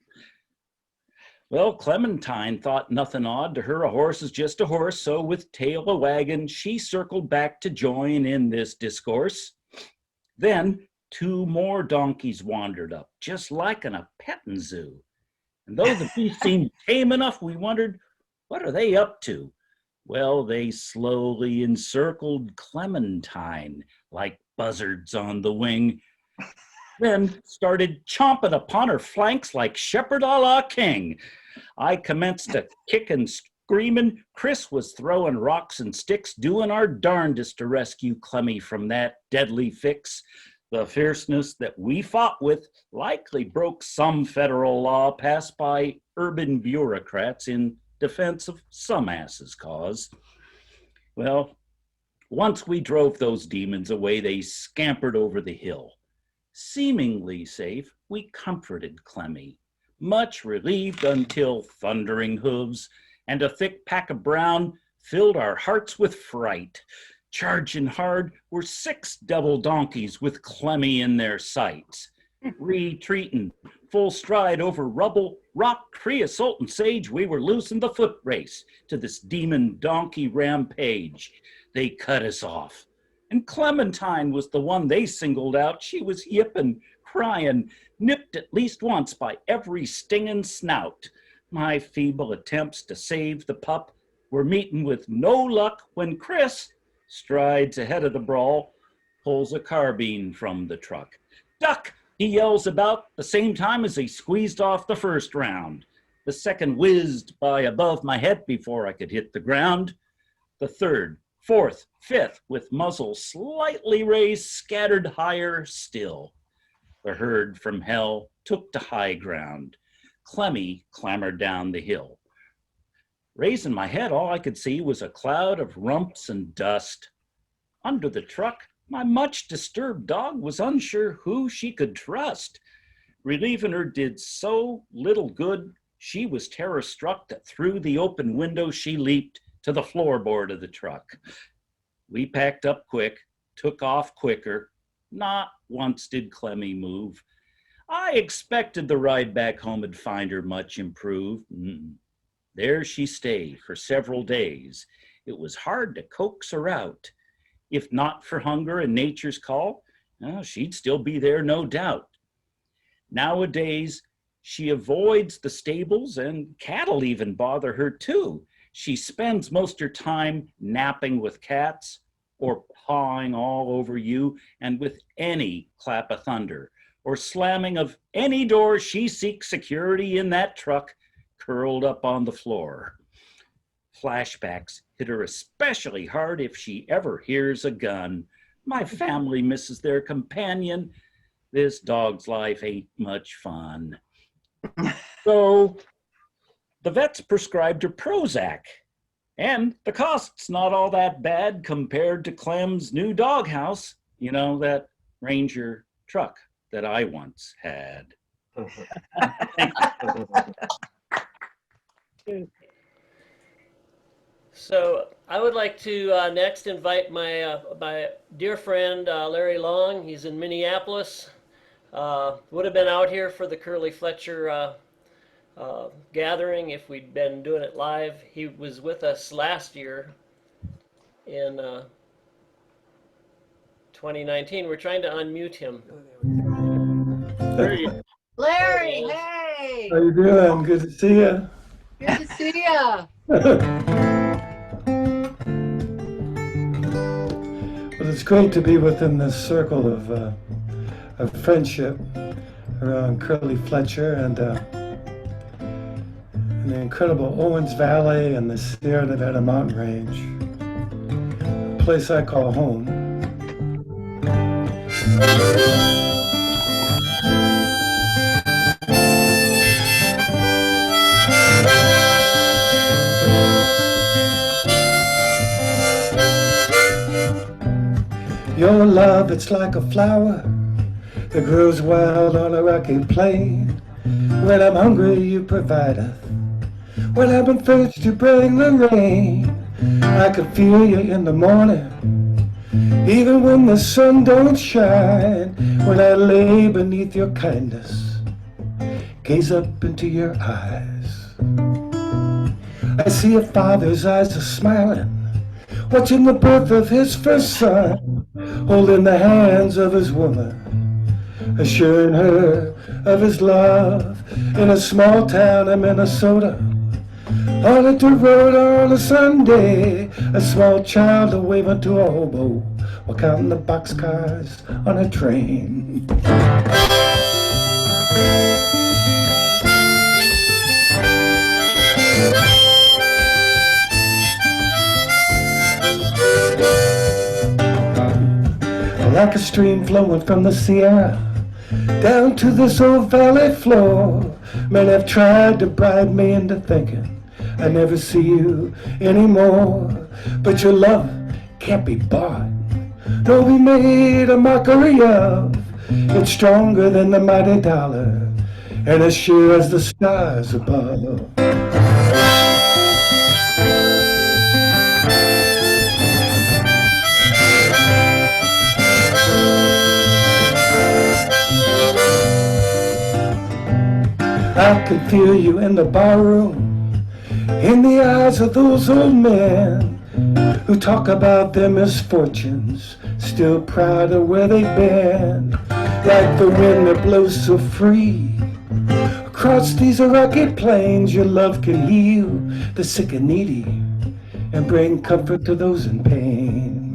Well, Clementine thought nothing odd. To her, a horse is just a horse, so with tail a wagging, she circled back to join in this discourse. Then 2 more donkeys wandered up, just like in a petting zoo. And though the beast seemed tame enough, we wondered, what are they up to? Well, they slowly encircled Clementine like buzzards on the wing, then started chomping upon her flanks like shepherd a la king. I commenced to kick and screaming. Chris was throwing rocks and sticks, doing our darndest to rescue Clemmy from that deadly fix. The fierceness that we fought with likely broke some federal law passed by urban bureaucrats in defense of some ass's cause. Well, once we drove those demons away, they scampered over the hill. Seemingly safe, we comforted Clemmy, much relieved until thundering hooves and a thick pack of brown filled our hearts with fright. Charging hard were 6 double donkeys with Clemmy in their sights. Retreating, full stride over rubble, rock, creosote, and sage, we were losing the foot race to this demon donkey rampage. They cut us off. And Clementine was the one they singled out. She was yipping, crying, nipped at least once by every stinging snout. My feeble attempts to save the pup were meeting with no luck when Chris strides ahead of the brawl, pulls a carbine from the truck. Duck! He yells about the same time as he squeezed off the first round. The second whizzed by above my head before I could hit the ground. The third, fourth, fifth, with muzzle slightly raised, scattered higher still. The herd from hell took to high ground. Clemmy clambered down the hill. Raising my head, all I could see was a cloud of rumps and dust. Under the truck, my much disturbed dog was unsure who she could trust. Relieving her did so little good, she was terror-struck that through the open window she leaped to the floorboard of the truck. We packed up quick, took off quicker. Not once did Clemmy move. I expected the ride back home would find her much improved. There she stayed for several days. It was hard to coax her out. If not for hunger and nature's call, she'd still be there, no doubt. Nowadays, she avoids the stables, and cattle even bother her too. She spends most her time napping with cats or pawing all over you, and with any clap of thunder or slamming of any door, she seeks security in that truck curled up on the floor. Flashbacks hit her especially hard if she ever hears a gun. My family misses their companion. This dog's life ain't much fun. So the vets prescribed her Prozac, and the cost's not all that bad compared to Clem's new doghouse. You know, that Ranger truck that I once had. So I would like to next invite my dear friend Larry Long. He's in Minneapolis. Would have been out here for the Curly Fletcher gathering if we'd been doing it live. He was with us last year in 2019. We're trying to unmute him. There you Larry, hey, How you doing? Good to see you. good to see ya. Well, it's great to be within this circle of friendship around Curly Fletcher and the incredible Owens Valley and the Sierra Nevada mountain range, a place I call home. Your love, it's like a flower that grows wild on a rocky plain. When I'm hungry, you provideth. When I'm in thirst, you bring the rain. I can feel you in the morning, even when the sun don't shine. When I lay beneath your kindness, gaze up into your eyes, I see a father's eyes are smiling, watching the birth of his first son, holding the hands of his woman, assuring her of his love. In a small town in Minnesota, on a dirt road on a Sunday, a small child waving to a hobo while counting the boxcars on a train. Like a stream flowing from the Sierra down to this old valley floor. Men have tried to bribe me into thinking I never see you anymore. But your love can't be bought, nor be made a mockery of. It's stronger than the mighty dollar, and as sure as the stars above. I can feel you in the barroom, in the eyes of those old men who talk about their misfortunes, still proud of where they've been. Like the wind that blows so free across these rocky plains, your love can heal the sick and needy and bring comfort to those in pain.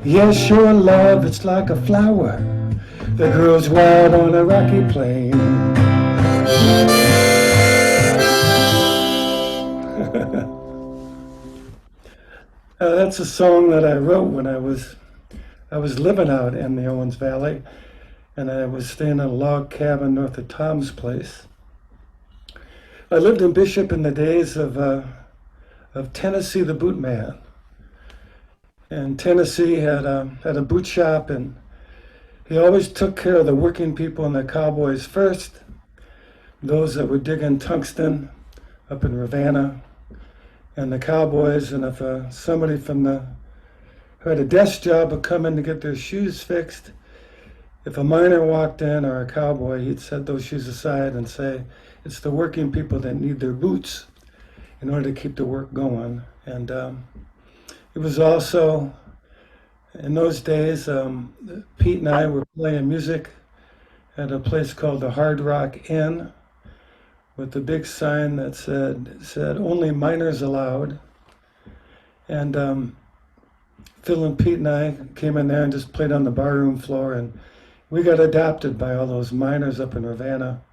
Yes, your love, it's like a flower that grows wild on a rocky plain. That's a song that I wrote when I was living out in the Owens Valley, and I was staying in a log cabin north of Tom's place. I lived in Bishop in the days of Tennessee the Bootman. And Tennessee had a boot shop, and he always took care of the working people and the cowboys first, those that were digging tungsten up in Havana, and the cowboys. And if somebody who had a desk job would come in to get their shoes fixed, if a miner walked in or a cowboy, he'd set those shoes aside and say, it's the working people that need their boots in order to keep the work going. And it was also, in those days, Pete and I were playing music at a place called the Hard Rock Inn with a big sign that said only miners allowed. And Phil and Pete and I came in there and just played on the barroom floor, and we got adopted by all those miners up in Havana.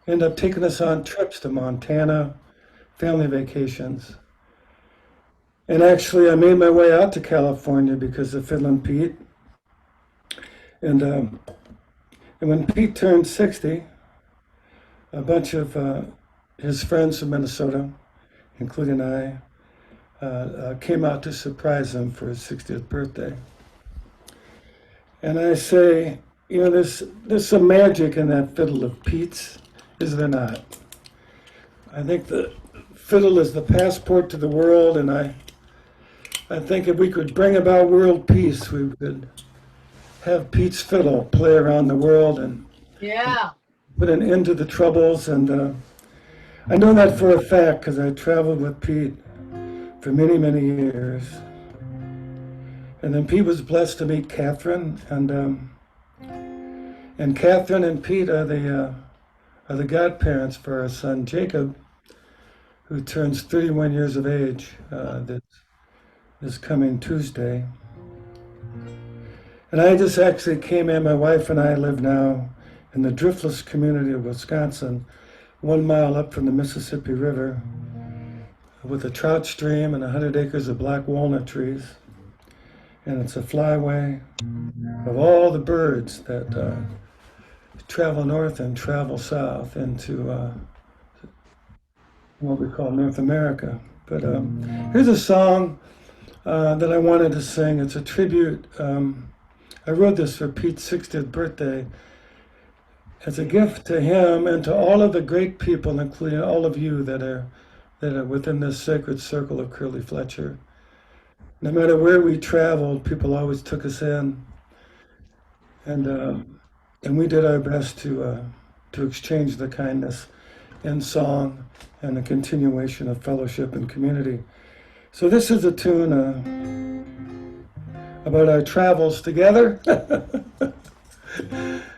Ended up taking us on trips to Montana, family vacations. And actually, I made my way out to California because of Fiddlin' Pete. And when Pete turned 60, a bunch of his friends from Minnesota, including I, came out to surprise him for his 60th birthday. And I say, you know, there's some magic in that fiddle of Pete's, is there not? I think the fiddle is the passport to the world, and I think if we could bring about world peace, we could have Pete's fiddle play around the world and Yeah. put an end to the troubles. And I know that for a fact because I traveled with Pete for many, many years. And then Pete was blessed to meet Catherine, and Catherine and Pete are the godparents for our son Jacob, who turns 31 years of age this coming Tuesday. And I just actually came in. My wife and I live now in the driftless community of Wisconsin, 1 mile up from the Mississippi River, with a trout stream and 100 acres of black walnut trees. And it's a flyway of all the birds that travel north and travel south into what we call North America. But here's a song that I wanted to sing. It's a tribute. I wrote this for Pete's 60th birthday as a gift to him and to all of the great people, including all of you that are within this sacred circle of Curly Fletcher. No matter where we traveled, people always took us in, and we did our best to exchange the kindness in song and a continuation of fellowship and community. So this is a tune about our travels together,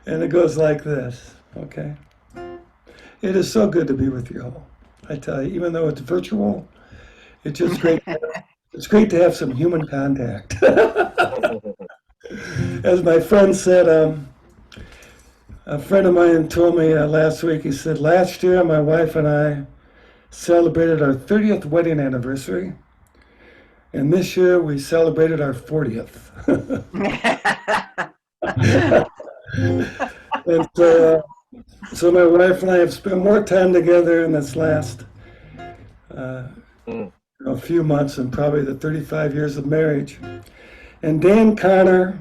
and it goes like this. Okay, it is so good to be with you all. I tell you, even though it's virtual, it's just great. It's great to have some human contact. As my friend said, a friend of mine told me last week, he said, last year my wife and I celebrated our 30th wedding anniversary, and this year we celebrated our 40th. And so my wife and I have spent more time together in this last a few months and probably the 35 years of marriage. And Dan Connor,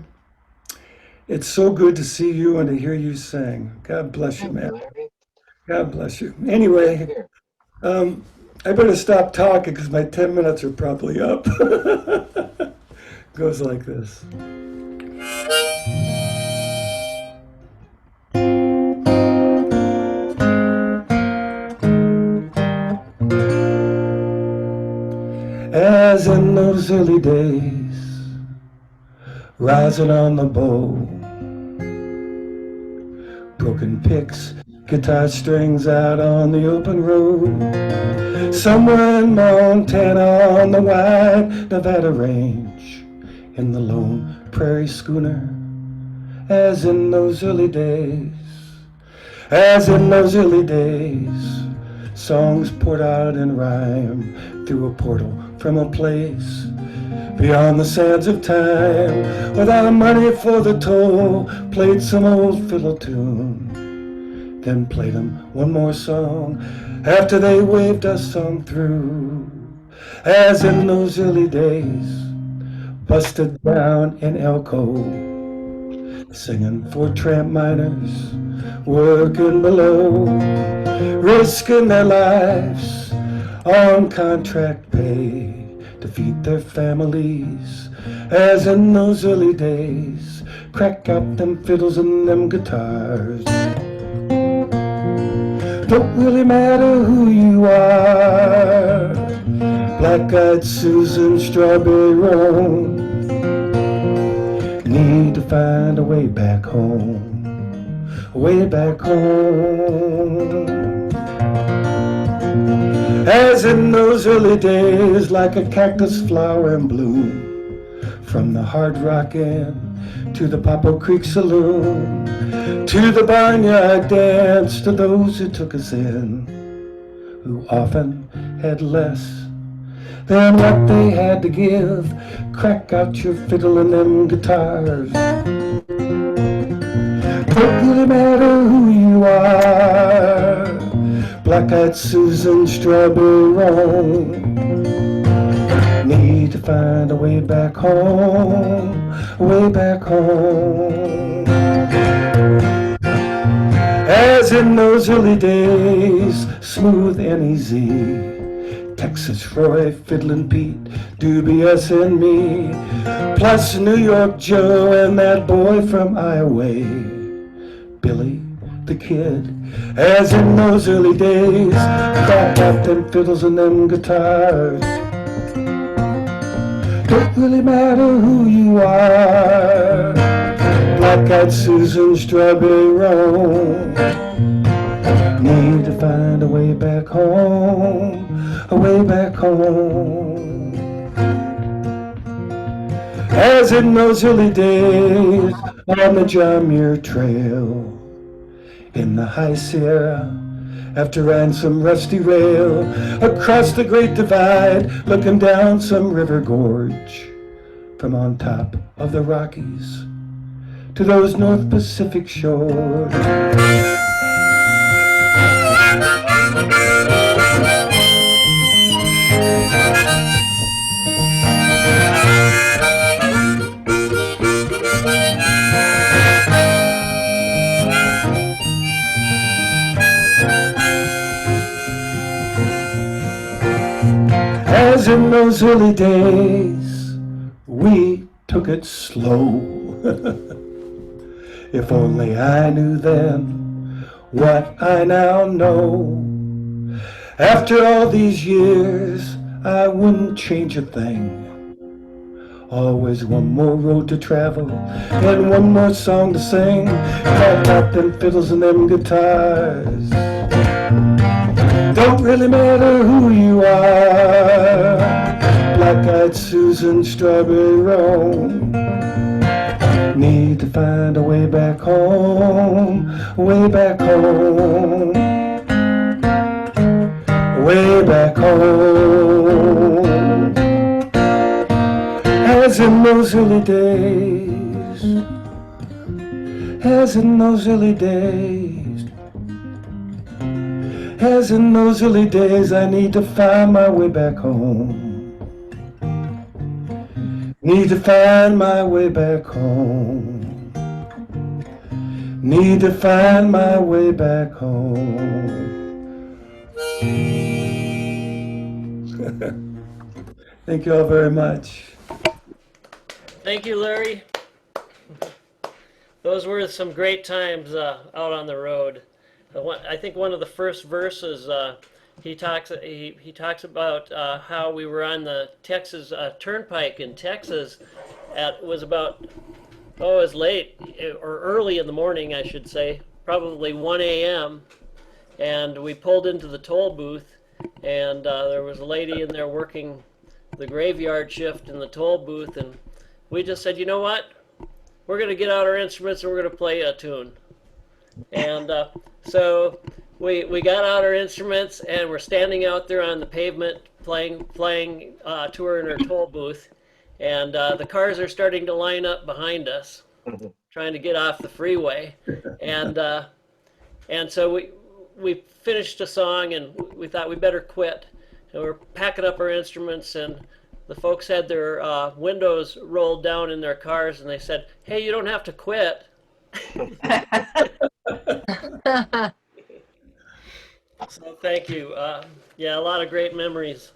it's so good to see you and to hear you sing. God bless you, man. God bless you. Anyway, I better stop talking because my 10 minutes are probably up. Goes like this. As in those early days, rising on the bow, broken picks, guitar strings out on the open road, somewhere in Montana on the wide Nevada range, in the lone prairie schooner, as in those early days, as in those early days, songs poured out in rhyme through a portal from a place beyond the sands of time, without money for the toll, played some old fiddle tune, then played them one more song after they waved us on through, as in those early days, busted down in Elko, singing for tramp miners working below, risking their lives on contract pay to feed their families, as in those early days, crack out them fiddles and them guitars. Don't really matter who you are, black-eyed Susan, strawberry roan, need to find a way back home, way back home. As in those early days, like a cactus flower in bloom, from the Hard Rock Inn to the Popple Creek Saloon, to the barnyard dance, to those who took us in, who often had less than what they had to give. Crack out your fiddle and them guitars. Don't really matter who you are, black-eyed Susan, strawberry roan. Need to find a way back home, way back home. As in those early days, smooth and easy, Texas Roy, Fiddlin' Pete, Dubious and me, plus New York Joe and that boy from Iowa, Billy the Kid. As in those early days, crack out them fiddles and them guitars. Don't really matter who you are, black-eyed Susan, strawberry roan. Need to find a way back home, a way back home. As in those early days on the John Muir Trail, in the High Sierra, after riding some rusty rail, across the Great Divide, looking down some river gorge, from on top of the Rockies to those North Pacific shores. As in those early days, we took it slow. If only I knew then what I now know. After all these years, I wouldn't change a thing. Always one more road to travel and one more song to sing. Crack out them fiddles and them guitars. Don't really matter who you are, black-eyed Susan, strawberry roan. Need to find a way back home, way back home, way back home. As in those early days, as in those early days, as in those early days, I need to find my way back home. Need to find my way back home. Need to find my way back home. Thank you all very much. Thank you, Larry. Those were some great times out on the road. I think one of the first verses he talks about how we were on the Texas Turnpike in Texas. It was about it was late or early in the morning, I should say, probably 1 a.m. And we pulled into the toll booth, and there was a lady in there working the graveyard shift in the toll booth, and we just said, you know what? We're going to get out our instruments and we're going to play a tune. And so we got out our instruments and we're standing out there on the pavement playing tour in our toll booth, and the cars are starting to line up behind us, trying to get off the freeway, and so we finished a song and we thought we better quit, and we're packing up our instruments, and the folks had their windows rolled down in their cars, and they said, "Hey, you don't have to quit." So thank you. Yeah, a lot of great memories.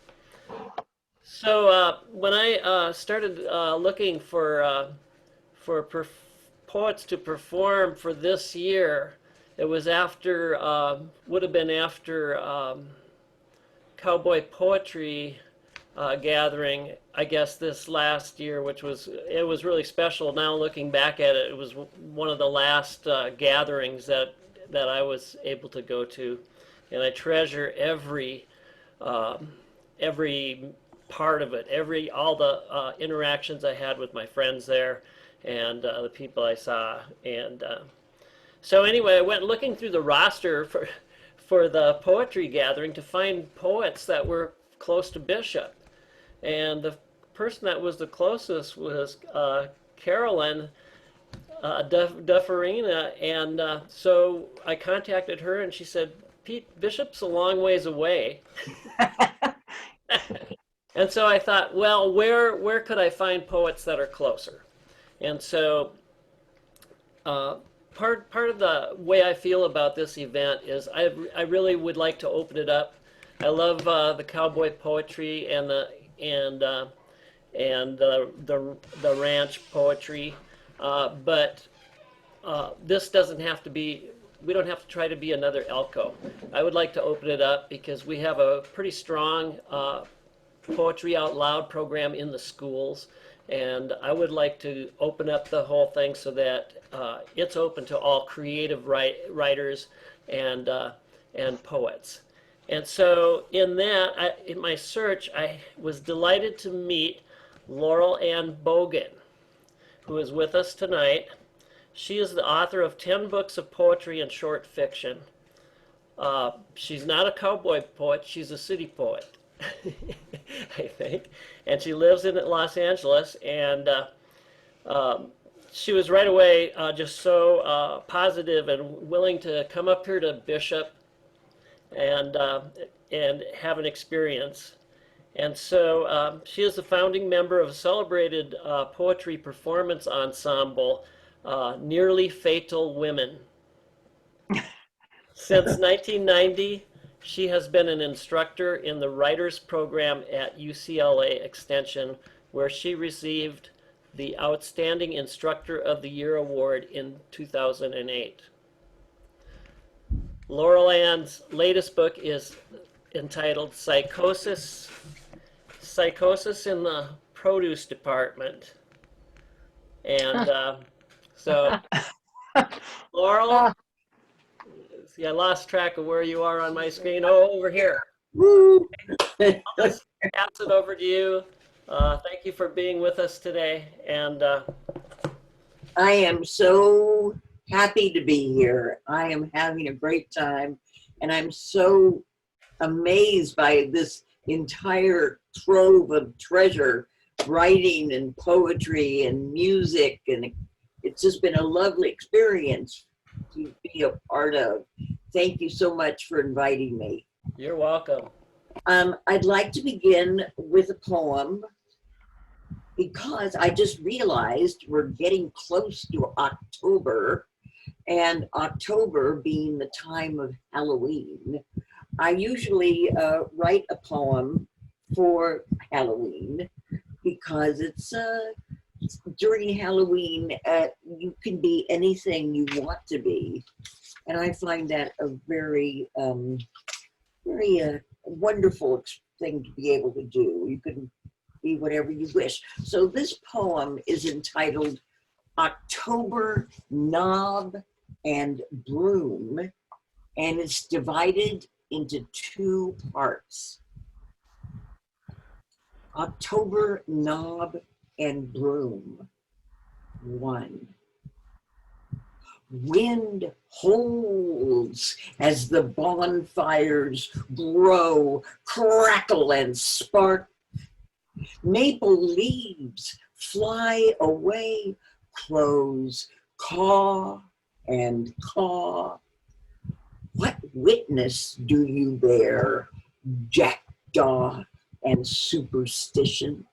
So when I started looking for poets to perform for this year, it was after would have been after Cowboy Poetry gathering, I guess, this last year, which was really special. Now looking back at it, it was one of the last gatherings that I was able to go to, and I treasure every part of it, all the interactions I had with my friends there, and the people I saw. And so anyway, I went looking through the roster for the poetry gathering to find poets that were close to Bishop. and the person that was the closest was Carolyn Dufurrena, and so I contacted her, and she said, "Pete, Bishop's a long ways away." And so I thought, well, where could I find poets that are closer? And so part of the way I feel about this event is I really would like to open it up. I love the cowboy poetry and the ranch poetry, but this doesn't have to be. We don't have to try to be another Elko. I would like to open it up because we have a pretty strong poetry out loud program in the schools, and I would like to open up the whole thing so that it's open to all creative writers and poets. And so in that, in my search, I was delighted to meet Laurel Ann Bogen, who is with us tonight. She is the author of 10 books of poetry and short fiction. She's not a cowboy poet, she's a city poet. I think, and she lives in Los Angeles, and she was right away just so positive and willing to come up here to Bishop and have an experience. And so she is the founding member of a celebrated poetry performance ensemble, Nearly Fatal Women. Since 1990, she has been an instructor in the writers program at UCLA Extension, where she received the Outstanding Instructor of the Year award in 2008. Laurel Ann's latest book is entitled Psychosis in the Produce Department. And so, Laurel, see, I lost track of where you are on my screen. Oh, over here. Woo! I'll just pass it over to you. Thank you for being with us today. And I am so happy to be here. I am having a great time, and I'm so amazed by this entire trove of treasure, writing and poetry and music, and it's just been a lovely experience to be a part of. Thank you so much for inviting me. you're welcome. I'd like to begin with a poem because I just realized we're getting close to October, and October being the time of Halloween, I usually write a poem for Halloween because it's during Halloween, you can be anything you want to be. And I find that a very, very wonderful thing to be able to do. You can be whatever you wish. So this poem is entitled October Knob and Broom, and it's divided into 2 parts. October Knob and Broom. 1. Wind holds as the bonfires grow, crackle and spark. Maple leaves fly away, crows caw and caw. What witness do you bear, jackdaw and superstition?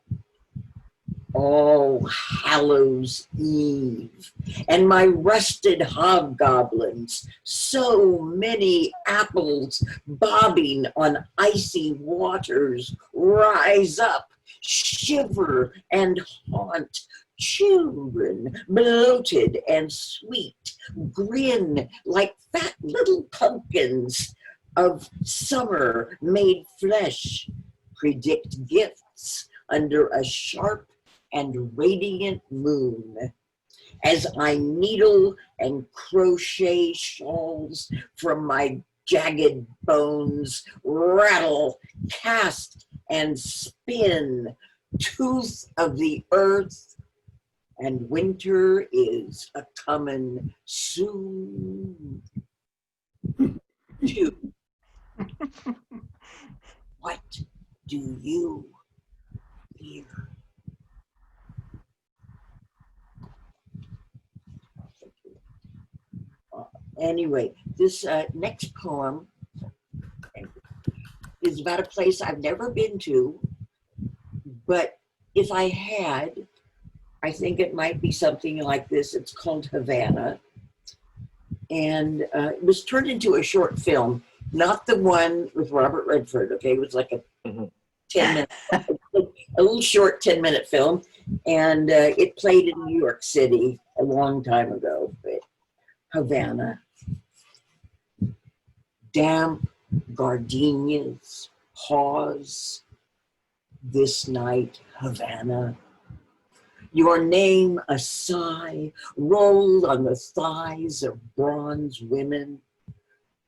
All Hallows Eve, and my rusted hobgoblins, so many apples bobbing on icy waters, rise up, shiver and haunt. Children, bloated and sweet, grin like fat little pumpkins of summer made flesh, predict gifts under a sharp and radiant moon. As I needle and crochet shawls from my jagged bones, rattle, cast, and spin, tooth of the earth, and winter is a comin' soon. 2. What do you here. Anyway, this next poem is about a place I've never been to, but if I had, I think it might be something like this. It's called Havana, and it was turned into a short film, not the one with Robert Redford, okay? It was like a 10-minute, a little short 10-minute film, and it played in New York City a long time ago. But Havana, damp gardenias pause this night, Havana. Your name a sigh rolled on the thighs of bronze women.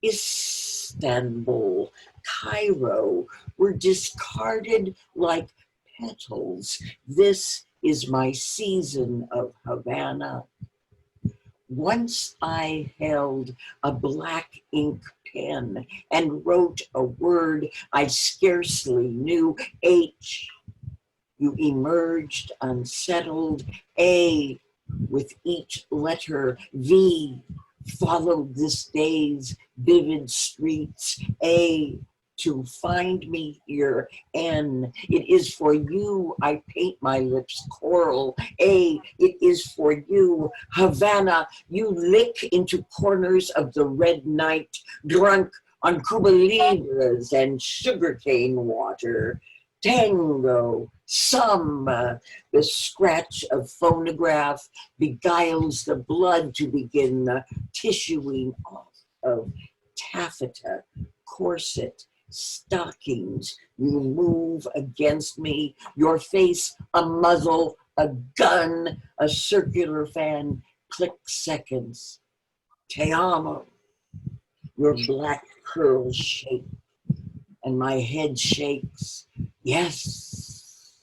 Istanbul, Cairo were discarded like petals. This is my season of Havana. Once I held a black ink pen and wrote a word I scarcely knew, H. You emerged unsettled, A. With each letter, V. Followed this day's vivid streets, A. To find me here, N. It is for you I paint my lips coral, A. It is for you, Havana. You lick into corners of the red night, drunk on Cuba Libras and sugarcane water. Tango, samba, the scratch of phonograph beguiles the blood to begin the tissuing off of taffeta, corset, stockings. You move against me, your face a muzzle, a gun, a circular fan, click seconds. Te amo, your black curls shake and my head shakes. Yes,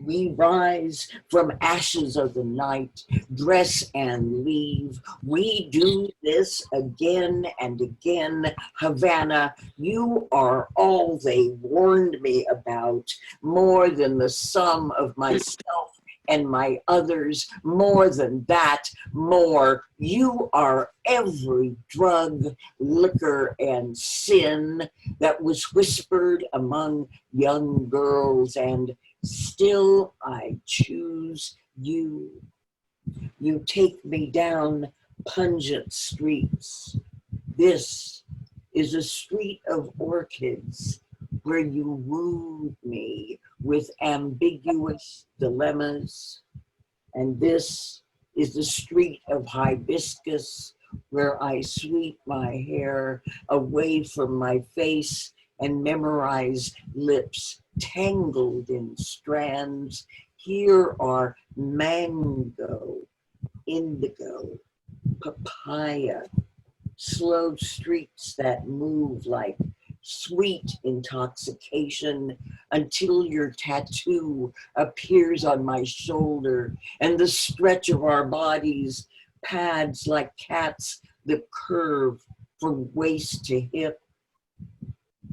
we rise from ashes of the night, dress and leave. We do this again and again. Havana, you are all they warned me about, more than the sum of myself and my others, more than that, more. You are every drug, liquor, and sin that was whispered among young girls, and still I choose you. You take me down pungent streets. This is a street of orchids where you wooed me with ambiguous dilemmas. And this is the street of hibiscus where I sweep my hair away from my face and memorize lips tangled in strands. Here are mango, indigo, papaya, slow streets that move like sweet intoxication until your tattoo appears on my shoulder and the stretch of our bodies pads like cats that curve from waist to hip,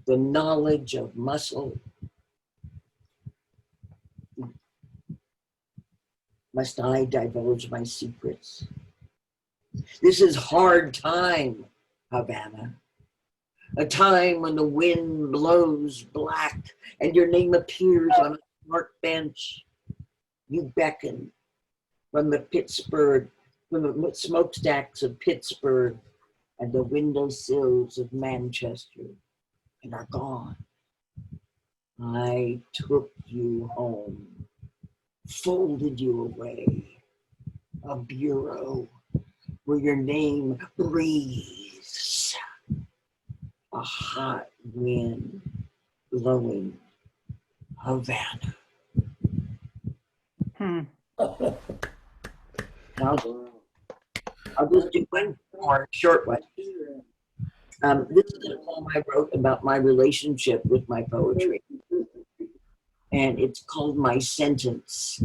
the knowledge of muscle. Must I divulge my secrets? This is hard time, Havana. A time when the wind blows black and your name appears on a park bench. You beckon from the smokestacks of Pittsburgh and the windowsills of Manchester and are gone. I took you home, folded you away, a bureau where your name breathes. A hot wind blowing Havana. I'll just do one more short one. This is a poem I wrote about my relationship with my poetry. And it's called My Sentence.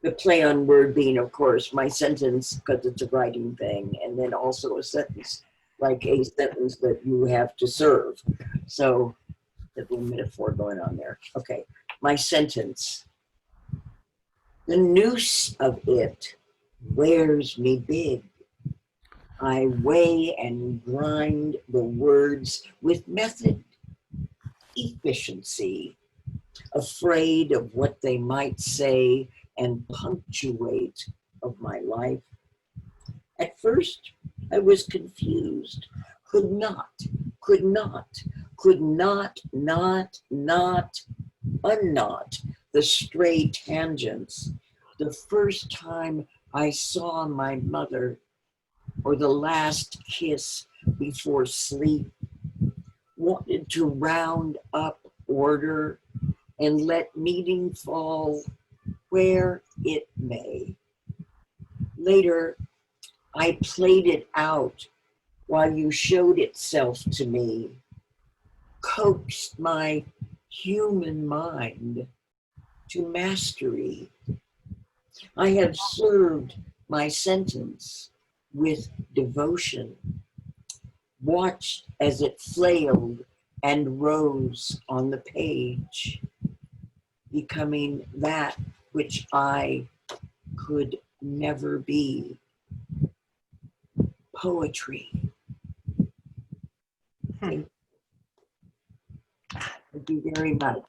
The play on word being, of course, my sentence, because it's a writing thing, and then also a sentence, like a sentence that you have to serve. So a little metaphor going on there. Okay, my sentence. The noose of it wears me big. I weigh and grind the words with method, efficiency, afraid of what they might say and punctuate of my life. At first, I was confused, could not, unknot the stray tangents. The first time I saw my mother, or the last kiss before sleep, wanted to round up order and let meeting fall where it may. Later, I played it out while you showed itself to me, coaxed my human mind to mastery. I have served my sentence with devotion, watched as it flailed and rose on the page, becoming that which I could never be. Poetry. Thank you very much.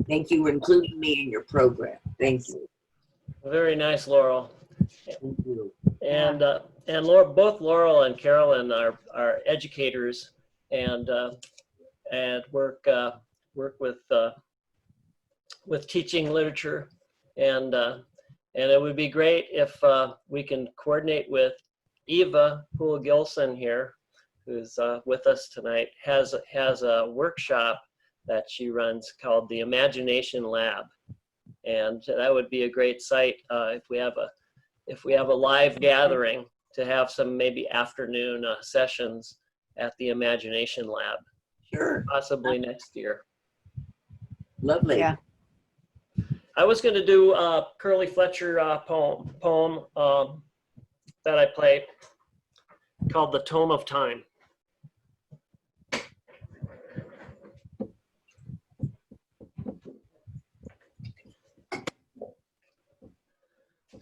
Thank you for including me in your program. Thank you. Very nice, Laurel. Thank you. And Laurel, both Laurel and Carolyn are educators and work with teaching literature, and it would be great if we can coordinate with Eva Poole-Gilson here, who's with us tonight. Has a workshop that she runs called the Imagination Lab, and that would be a great site if we have a live gathering to have some maybe afternoon sessions at the Imagination Lab. Sure. Possibly next year. Lovely. Yeah. I was going to do a Curly Fletcher poem that I play called The Tome of Time.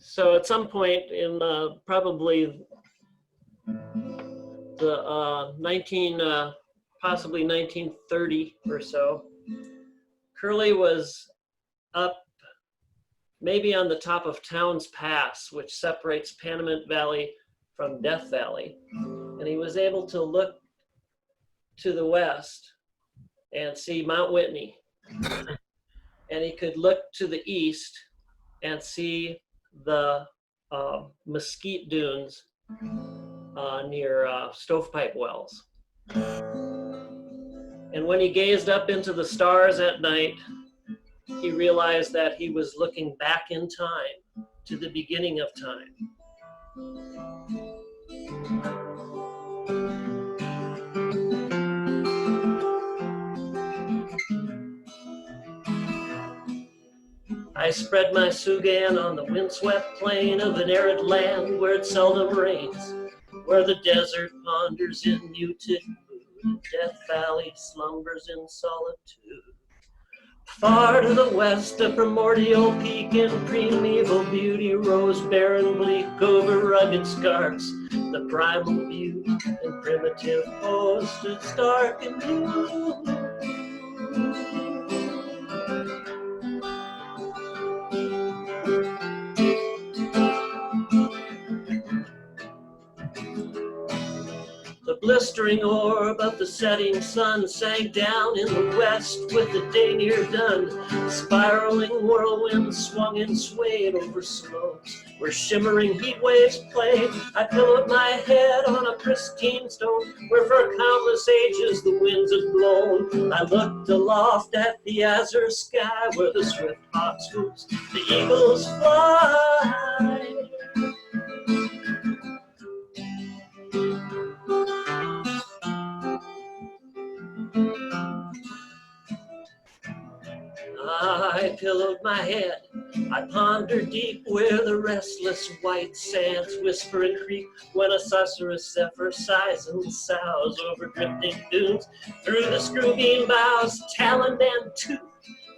So at some point in probably the possibly 1930 or so, Curley was up maybe on the top of Towns Pass, which separates Panamint Valley from Death Valley. And he was able to look to the west and see Mount Whitney. And he could look to the east and see the mesquite dunes near Stovepipe Wells. And when he gazed up into the stars at night, he realized that he was looking back in time to the beginning of time. I spread my sugan on the windswept plain of an arid land where it seldom rains, where the desert ponders in muted mood and Death Valley slumbers in solitude. Far to the west, a primordial peak in primeval beauty rose barren bleak over rugged scarps. The primal view in primitive pose stood stark and blue. The blistering orb of the setting sun sank down in the west with the day near done. The spiraling whirlwind swung and swayed over slopes where shimmering heat waves played. I pillowed my head on a pristine stone where for countless ages the winds had blown. I looked aloft at the azure sky where the swift hawk swoops, the eagles fly. I pillowed my head, I pondered deep where the restless white sands whisper and creep when a susurrus zephyr sighs and sows over drifting dunes, through the screw-beam boughs, taloned and toothed,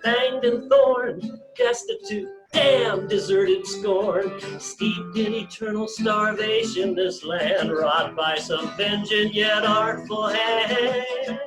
fanged and thorned, destitute, damn deserted scorn, steeped in eternal starvation, this land wrought by some vengeance yet artful hand.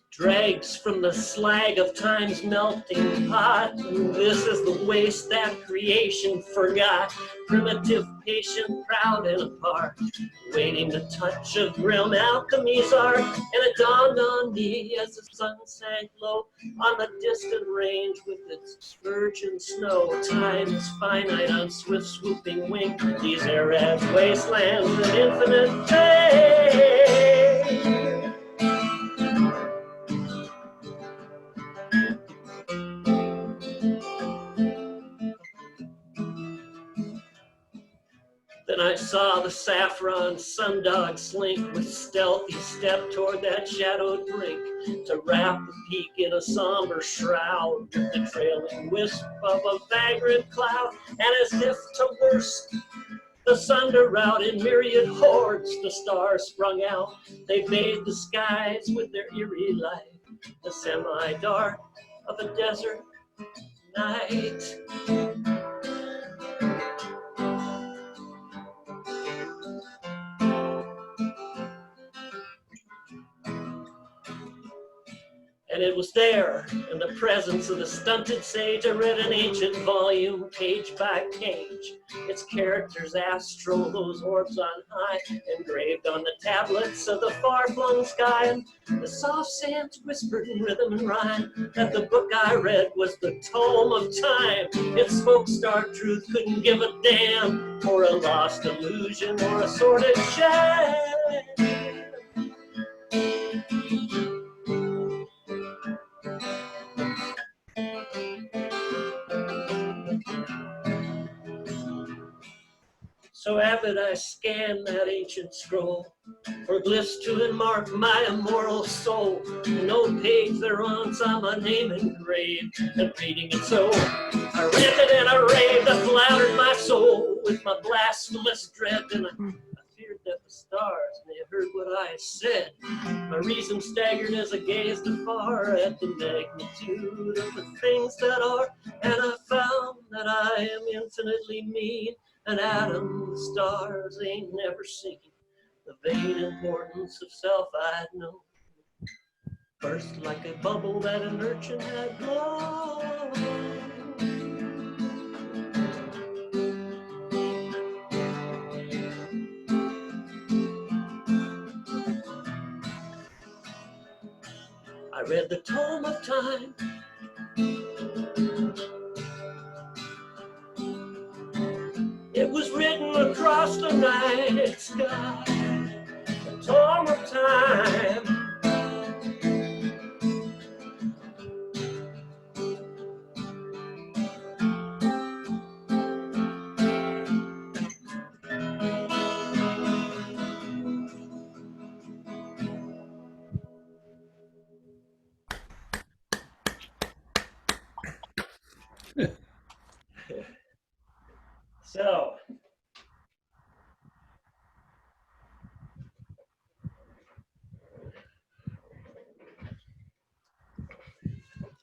Dregs from the slag of time's melting pot. This is the waste that creation forgot. Primitive, patient, proud, and apart, waiting the touch of grim alchemy's art. And it dawned on me as the sun sank low on the distant range with its virgin snow. Time is finite on swift swooping wing. These arid wastelands of infinite change. Then I saw the saffron sundog slink with stealthy step toward that shadowed brink, to wrap the peak in a somber shroud, the trailing wisp of a vagrant cloud. And as if to worst the sunder rout, in myriad hordes the stars sprung out. They bathed the skies with their eerie light, the semi-dark of a desert night. And it was there, in the presence of the stunted sage, I read an ancient volume, page by page. Its characters astral, those orbs on high, engraved on the tablets of the far-flung sky. And the soft sands whispered in rhythm and rhyme that the book I read was the Tome of Time. It spoke stark truth, couldn't give a damn for a lost illusion or a sordid sham. So avid I scanned that ancient scroll for glyphs to enmark my immortal soul. No page thereon saw my name engraved, and reading it so, I ranted and I raved. I flattered my soul with my blasphemous dread, and I feared that the stars may have heard what I said. My reason staggered as I gazed afar at the magnitude of the things that are, and I found that I am infinitely mean. An atom the stars ain't never seen. The vain importance of self I'd known, burst like a bubble that an urchin had blown. I read the Tome of Time. It was written across the night sky, the Tome of Time.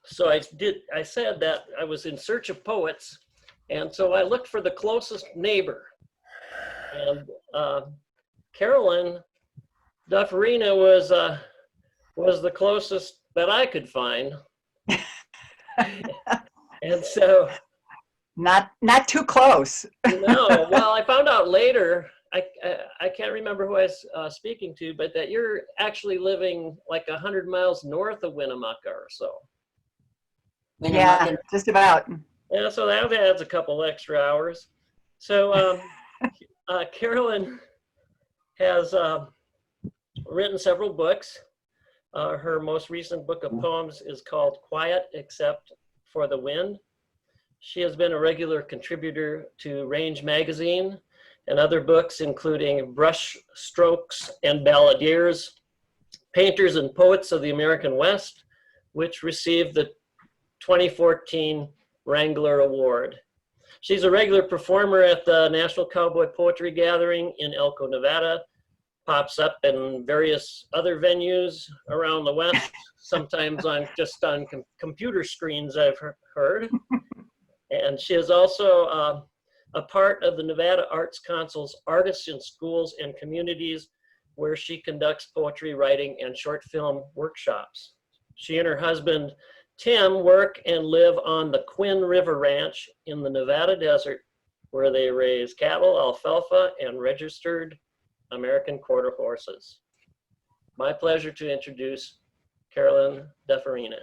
So I said that I was in search of poets, and so I looked for the closest neighbor. And Carolyn Dufurrena was the closest that I could find. And so not too close. No, well, I found out later, I can't remember who I was speaking to, but that you're actually living like 100 miles north of Winnemucca or so. Yeah, just about. Yeah, so that adds a couple extra hours. So Carolyn has written several books. Her most recent book of poems is called Quiet Except for the Wind. She has been a regular contributor to Range Magazine and other books, including Brush Strokes and Balladeers, Painters and Poets of the American West, which received the 2014 Wrangler Award. She's a regular performer at the National Cowboy Poetry Gathering in Elko, Nevada, pops up in various other venues around the West, sometimes on computer screens, I've heard. And she is also a part of the Nevada Arts Council's Artists in Schools and Communities, where she conducts poetry writing and short film workshops. She and her husband, Tim, work and live on the Quinn River Ranch in the Nevada desert, where they raise cattle, alfalfa, and registered American quarter horses. My pleasure to introduce Carolyn Dufurrena.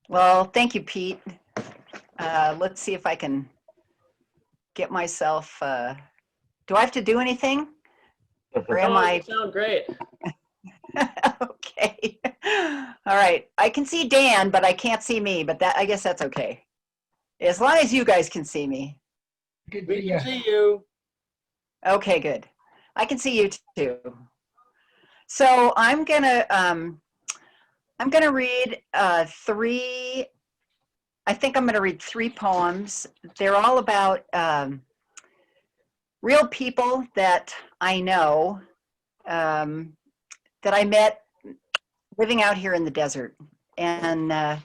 Well, thank you, Pete. Let's see if I can get myself, do I have to do anything? Or am I? You sound great. Okay. All right. I can see Dan, but I can't see me, but that, I guess that's okay. As long as you guys can see me. We can see you. Okay, good. I can see you too. So I'm gonna read three. I think I'm gonna read three poems. They're all about real people that I know, that I met living out here in the desert. And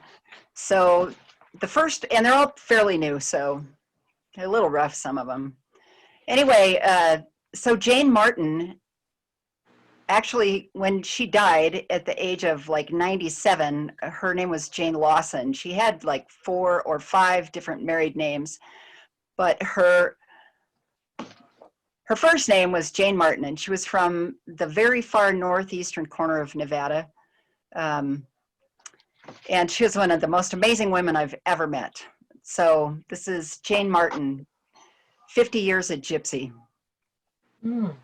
so the first, and they're all fairly new, so they're a little rough, some of them. Anyway, so Jane Martin, actually, when she died at the age of like 97, her name was Jane Lawson. She had like 4 or 5 different married names, but her first name was Jane Martin, and she was from the very far northeastern corner of Nevada. And she was one of the most amazing women I've ever met. So this is Jane Martin, 50 years at Gypsy. Mm.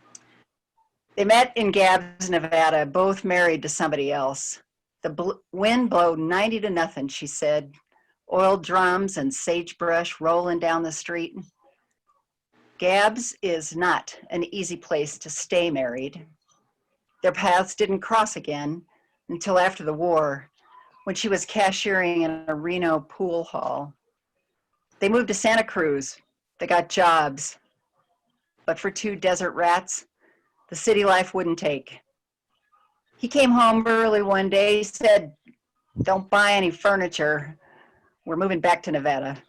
They met in Gabbs, Nevada, both married to somebody else. The wind blowed 90 to nothing, she said. Oil drums and sagebrush rolling down the street. Gabbs is not an easy place to stay married. Their paths didn't cross again until after the war, when she was cashiering in a Reno pool hall. They moved to Santa Cruz. They got jobs. But for 2 desert rats, the city life wouldn't take. He came home early one day, said, "Don't buy any furniture. We're moving back to Nevada."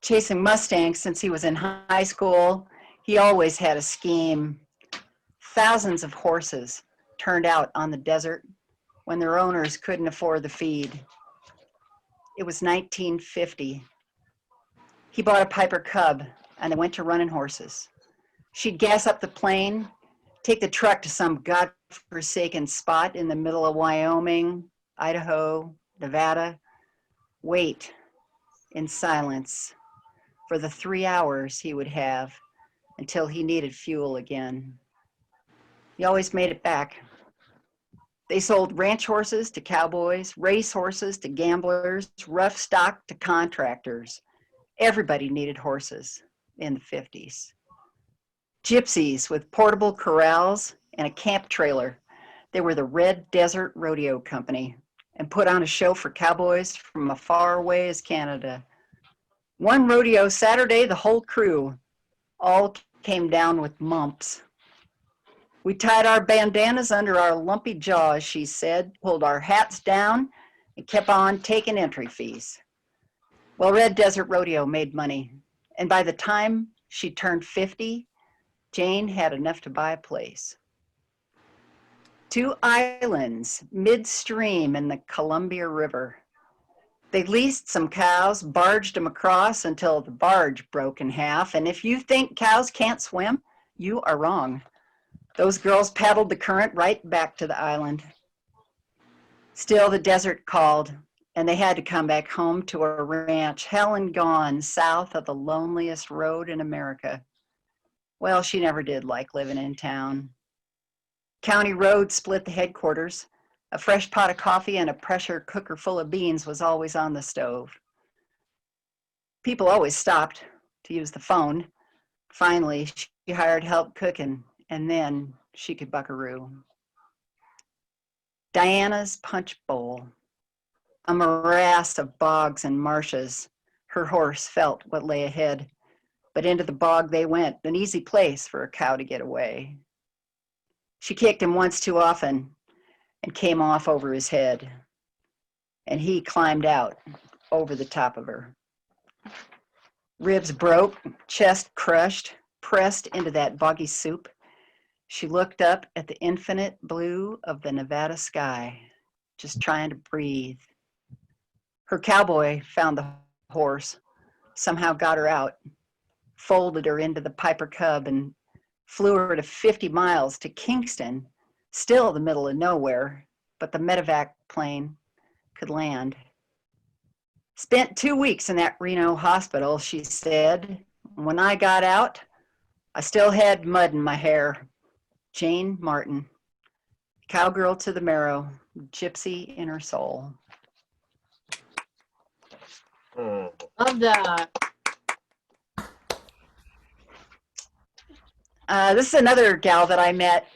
Chasing Mustangs since he was in high school, he always had a scheme. Thousands of horses turned out on the desert when their owners couldn't afford the feed. It was 1950. He bought a Piper Cub and they went to running horses. She'd gas up the plane, take the truck to some godforsaken spot in the middle of Wyoming, Idaho, Nevada, wait in silence for the 3 hours he would have until he needed fuel again. He always made it back. They sold ranch horses to cowboys, race horses to gamblers, rough stock to contractors. Everybody needed horses in the 50s. Gypsies with portable corrals and a camp trailer. They were the Red Desert Rodeo Company and put on a show for cowboys from as far away as Canada. One rodeo Saturday, the whole crew all came down with mumps. We tied our bandanas under our lumpy jaws, she said, pulled our hats down, and kept on taking entry fees. Well, Red Desert Rodeo made money, and by the time she turned 50, Jane had enough to buy a place. 2 islands midstream in the Columbia River. They leased some cows, barged them across until the barge broke in half, and if you think cows can't swim, you are wrong. Those girls paddled the current right back to the island. Still, the desert called, and they had to come back home to a ranch, hell and gone, south of the loneliest road in America. Well, she never did like living in town. County road split the headquarters. A fresh pot of coffee and a pressure cooker full of beans was always on the stove. People always stopped to use the phone. Finally, she hired help cooking, and then she could buckaroo. Diana's punch bowl. A morass of bogs and marshes. Her horse felt what lay ahead, but into the bog they went, an easy place for a cow to get away. She kicked him once too often and came off over his head, and he climbed out over the top of her. Ribs broke, chest crushed, pressed into that boggy soup. She looked up at the infinite blue of the Nevada sky, just trying to breathe. Her cowboy found the horse, somehow got her out, folded her into the Piper Cub, and flew her to 50 miles to Kingston, still the middle of nowhere, but the medevac plane could land. Spent 2 weeks in that Reno hospital, she said. When I got out, I still had mud in my hair. Jane Martin, cowgirl to the marrow, gypsy in her soul. Love that. This is another gal that I met,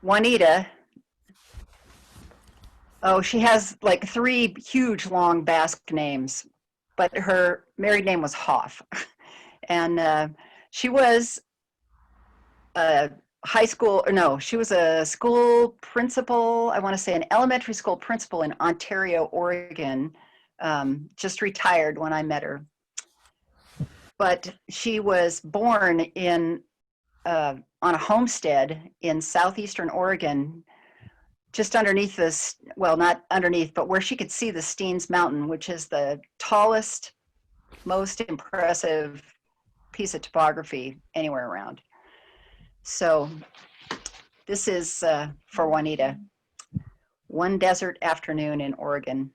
Juanita. Oh, she has like 3 huge long Basque names, but her married name was Hoff. And she was a high school, or no, she was a school principal, I want to say an elementary school principal in Ontario, Oregon, just retired when I met her. But she was born in on a homestead in southeastern Oregon, just underneath this, well, not underneath, but where she could see the Steens Mountain, which is the tallest, most impressive piece of topography anywhere around. So this is for Juanita. One desert afternoon in Oregon.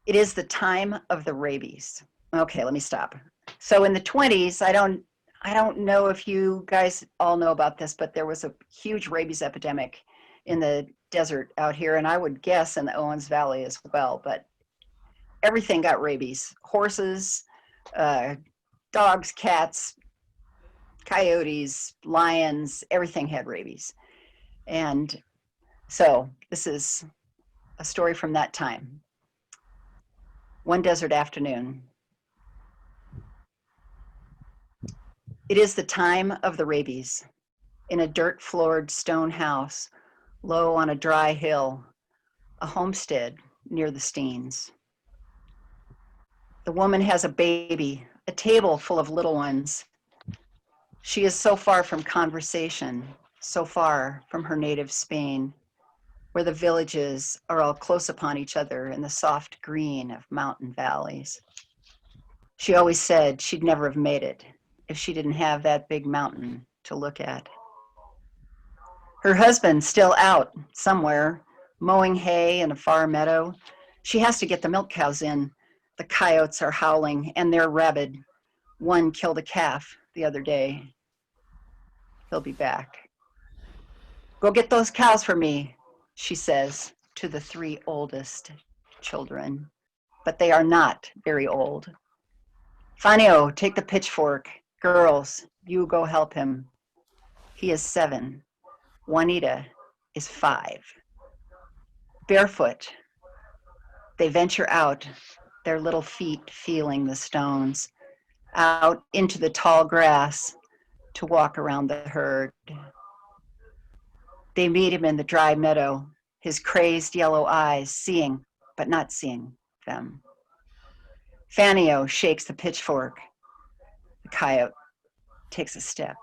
It is the time of the rabies. Okay, let me stop. So in the 20s, I don't know if you guys all know about this, but there was a huge rabies epidemic in the desert out here, and I would guess in the Owens Valley as well, but everything got rabies. Horses, dogs, cats, coyotes, lions, everything had rabies. And so this is a story from that time. One desert afternoon. It is the time of the rabies. In a dirt-floored stone house, low on a dry hill, a homestead near the Steens. The woman has a baby, a table full of little ones. She is so far from conversation, so far from her native Spain, where the villages are all close upon each other in the soft green of mountain valleys. She always said she'd never have made it if she didn't have that big mountain to look at. Her husband's still out somewhere, mowing hay in a far meadow. She has to get the milk cows in. The coyotes are howling and they're rabid. One killed a calf the other day. He'll be back. Go get those cows for me, she says to the 3 oldest children, but they are not very old. Fanio, take the pitchfork. Girls, you go help him. He is 7. Juanita is 5. Barefoot, they venture out, their little feet feeling the stones, out into the tall grass to walk around the herd. They meet him in the dry meadow, his crazed yellow eyes seeing, but not seeing them. Fanio shakes the pitchfork. The coyote takes a step.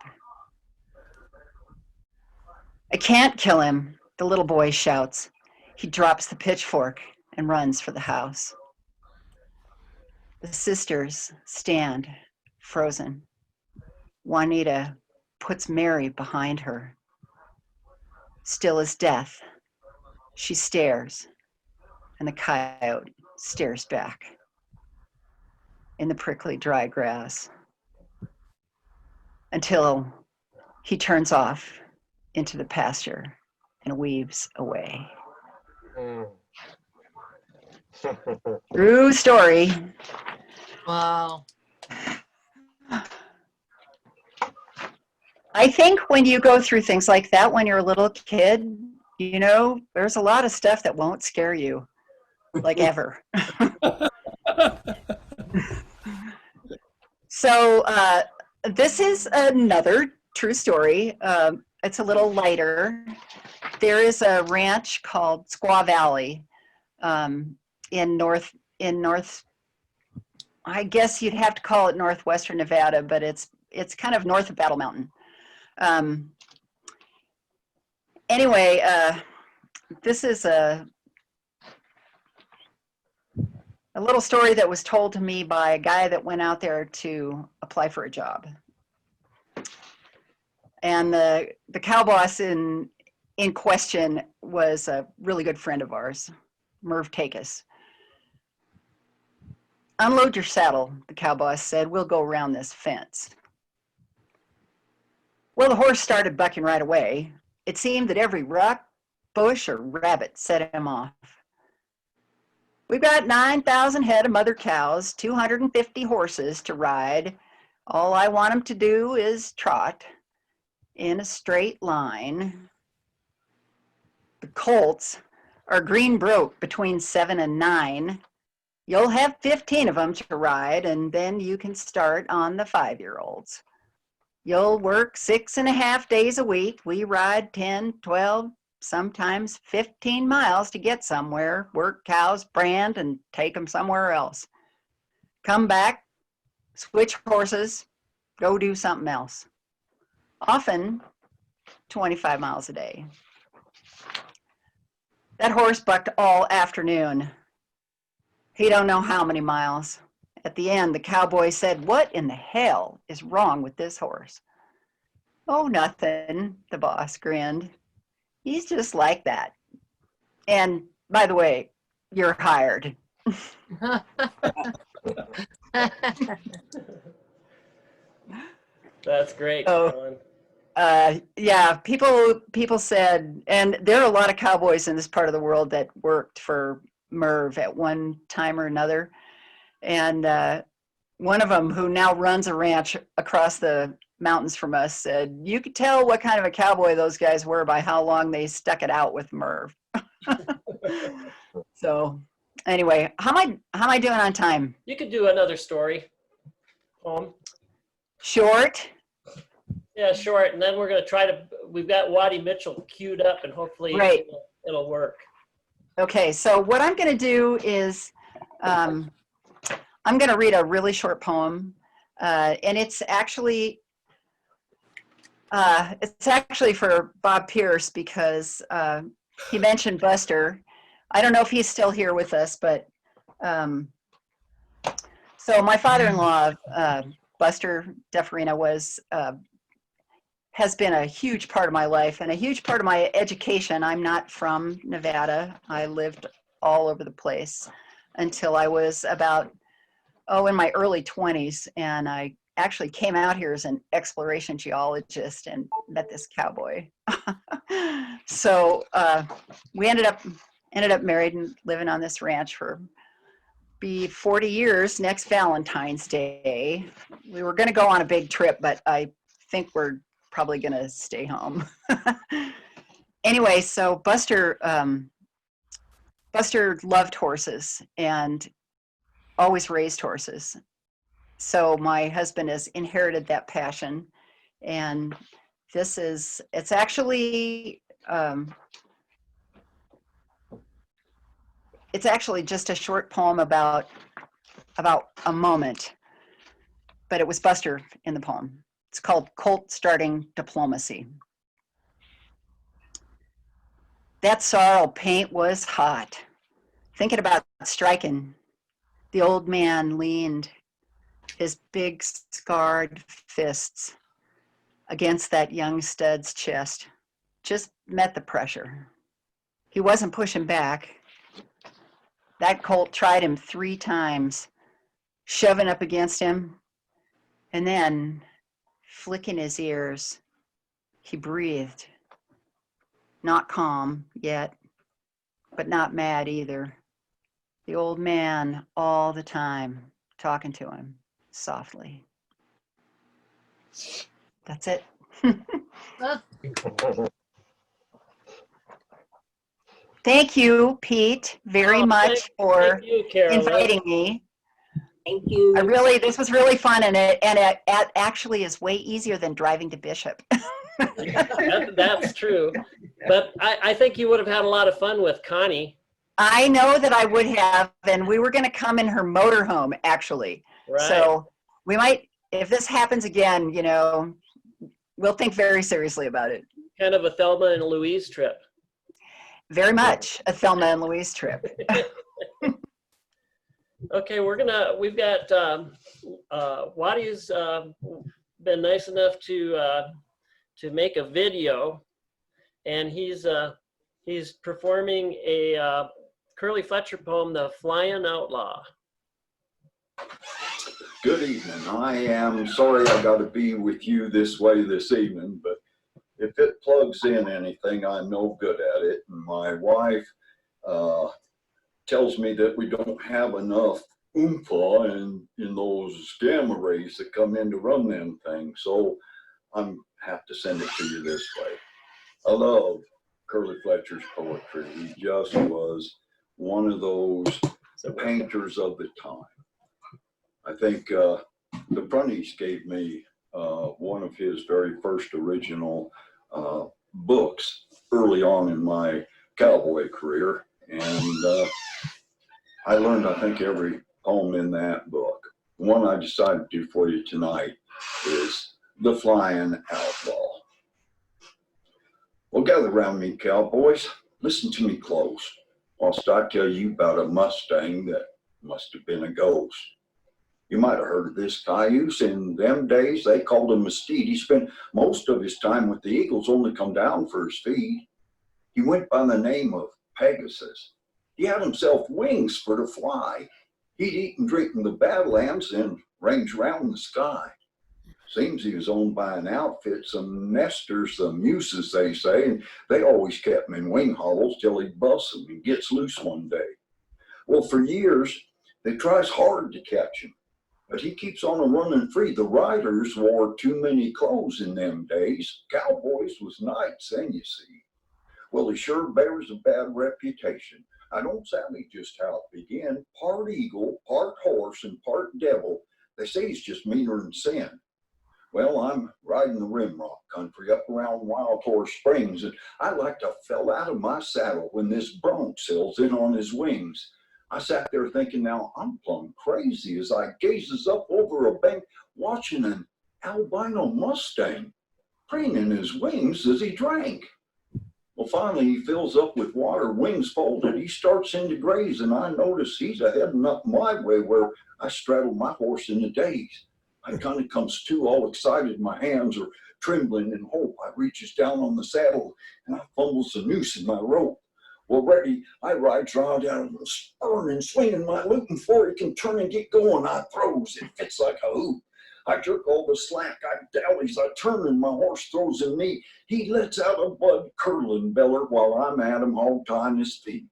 I can't kill him, the little boy shouts. He drops the pitchfork and runs for the house. The sisters stand frozen. Juanita puts Mary behind her. Still as death, she stares, and the coyote stares back in the prickly dry grass until he turns off into the pasture and weaves away. Mm. True story. Wow. I think when you go through things like that when you're a little kid, you know, there's a lot of stuff that won't scare you, like ever. So this is another true story. It's a little lighter. There is a ranch called Squaw Valley in north. I guess you'd have to call it northwestern Nevada, but it's kind of north of Battle Mountain. Anyway, this is a little story that was told to me by a guy that went out there to apply for a job. And the cow boss in question was a really good friend of ours, Merve Takacs. Unload your saddle, the cow boss said. We'll go around this fence. Well, the horse started bucking right away. It seemed that every rock, bush, or rabbit set him off. We've got 9,000 head of mother cows, 250 horses to ride. All I want them to do is trot in a straight line. The colts are green broke between 7 and 9. You'll have 15 of them to ride, and then you can start on the 5-year-olds. You'll work 6.5 days a week. We ride 10, 12, sometimes 15 miles to get somewhere, work cows, brand, and take them somewhere else. Come back, switch horses, go do something else. Often 25 miles a day. That horse bucked all afternoon. He don't know how many miles. At the end, the cowboy said, "What in the hell is wrong with this horse?" "Oh, nothing," the boss grinned. "He's just like that. And by the way, you're hired." That's great, Oh. Carolyn. Yeah, people said, and there are a lot of cowboys in this part of the world that worked for Merve at one time or another. And one of them, who now runs a ranch across the mountains from us, said, "You could tell what kind of a cowboy those guys were by how long they stuck it out with Merve." So anyway, how am I doing on time? You could do another story. Short? Yeah, short. And then we're going to try to, we've got Waddy Mitchell queued up, and hopefully Right. it'll work. Okay, so what I'm going to do is I'm going to read a really short poem, and it's actually for Bob Pierce, because he mentioned Buster. I don't know if he's still here with us, but so my father-in-law, Buster Dufurrena, has been a huge part of my life and a huge part of my education. I'm not from Nevada. I lived all over the place until I was about, in my early 20s. And I actually came out here as an exploration geologist and met this cowboy. So we ended up married and living on this ranch for 40 years next Valentine's Day. We were going to go on a big trip, but I think we're probably going to stay home. Anyway, so Buster loved horses and always raised horses. So my husband has inherited that passion, and it's actually just a short poem about a moment, but it was Buster in the poem. It's called Colt Starting Diplomacy. That sorrel paint was hot. Thinking about striking, the old man leaned his big scarred fists against that young stud's chest. Just met the pressure. He wasn't pushing back. That colt tried him 3 times, shoving up against him, and then flicking his ears He breathed. Not calm yet, but not mad either. The old man all the time talking to him softly. That's it. Thank you, Pete, very much for Thank you, Carolyn. inviting me. Thank you. This was really fun, and it actually is way easier than driving to Bishop. That's true. But I think you would have had a lot of fun with Connie. I know that I would have, and we were going to come in her motorhome, actually. Right. So we might, if this happens again, you know, we'll think very seriously about it. Kind of a Thelma and Louise trip. Very much a Thelma and Louise trip. Okay, we've got Waddy's been nice enough to make a video, and he's performing a Curly Fletcher poem, The Flying Outlaw. Good evening. I am sorry I got to be with you this way this evening, but if it plugs in anything, I'm no good at it. And my wife tells me that we don't have enough oompa in those gamma rays that come in to run them things. So I'm have to send it to you this way. I love Curly Fletcher's poetry. He just was one of those painters of the time. I think the Prunnies gave me one of his very first original books early on in my cowboy career. And I learned, I think, every poem in that book. The one I decided to do for you tonight is The Flying Outlaw. Well, gather around me, cowboys. Listen to me close, whilst I tell you about a Mustang that must have been a ghost. You might have heard of this cayuse. In them days, they called him a steed. He spent most of his time with the Eagles, only come down for his feed. He went by the name of Pegasus. He had himself wings for to fly. He'd eat and drink in the Badlands and range around the sky. Seems he was owned by an outfit, some nesters, some muses, they say, and they always kept him in wing hollows till he busts them and gets loose one day. Well, for years, they tries hard to catch him, but he keeps on a running free. The riders wore too many clothes in them days. Cowboys was knights then, you see. Well, he sure bears a bad reputation. I don't savvy just how it began. Part eagle, part horse, and part devil. They say he's just meaner than sin. Well, I'm riding the Rimrock country up around Wild Horse Springs, and I like to fell out of my saddle when this bronc sails in on his wings. I sat there thinking, now I'm plumb crazy as I gazes up over a bank watching an albino Mustang preening his wings as he drank. Well, finally he fills up with water, wings folded. He starts in to graze, and I notice he's a-heading up my way where I straddled my horse in the days. I kind of comes to all excited. My hands are trembling in hope. I reaches down on the saddle, and I fumbles the noose in my rope. Well, ready, I rides round out and spurring and swinging my loop, and before he can turn and get going, I throws. It fits like a hoop. I jerk all the slack, I dallies, I turn, and my horse throws in me. He lets out a blood curdling beller while I'm at him hog tying his feet.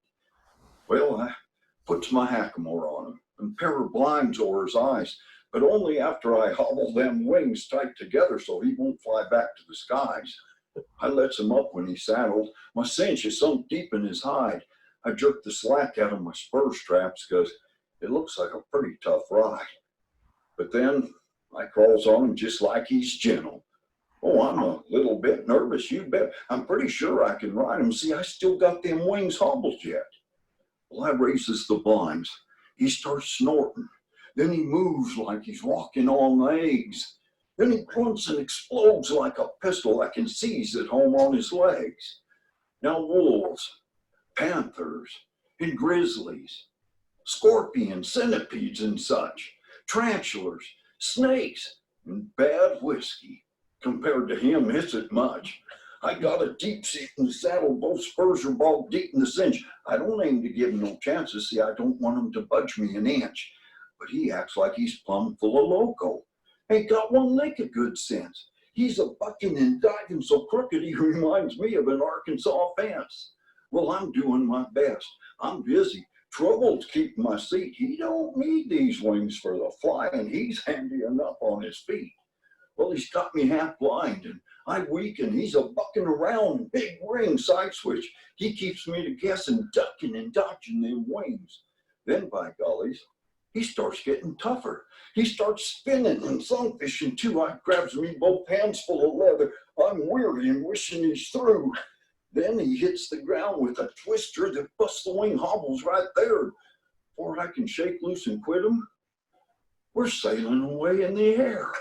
Well, I puts my hackamore on him and pair of blinds over his eyes, but only after I hobble them wings tight together so he won't fly back to the skies. I lets him up when he's saddled. My cinch is sunk deep in his hide. I jerk the slack out of my spur straps because it looks like a pretty tough ride. But then I crawls on him just like he's gentle. Oh, I'm a little bit nervous, you bet. I'm pretty sure I can ride him. See, I still got them wings hobbled yet. Well, I raises the blinds. He starts snorting. Then he moves like he's walking on eggs. Then he grunts and explodes like a pistol I can seize at home on his legs. Now wolves, panthers, and grizzlies, scorpions, centipedes and such, tarantulas, snakes, and bad whiskey. Compared to him, isn't much. I got a deep seat in the saddle, both spurs are bogged deep in the cinch. I don't aim to give him no chances, see, I don't want him to budge me an inch. But he acts like he's plumb full of loco. Ain't got one lick of good sense. He's a bucking and diving so crooked he reminds me of an Arkansas fence. Well, I'm doing my best. I'm busy. Trouble's keeping my seat. He don't need these wings for the fly, and he's handy enough on his feet. Well, he's got me half blind, and I weaken. He's a bucking around, big ring side switch. He keeps me to guessing, ducking and dodging them wings. Then, by gollies, he starts getting tougher. He starts spinning and sunfishing too. I grabs me both hands full of leather. I'm weary and wishing he's through. Then he hits the ground with a twister that busts the wing hobbles right there. Before I can shake loose and quit him, we're sailing away in the air.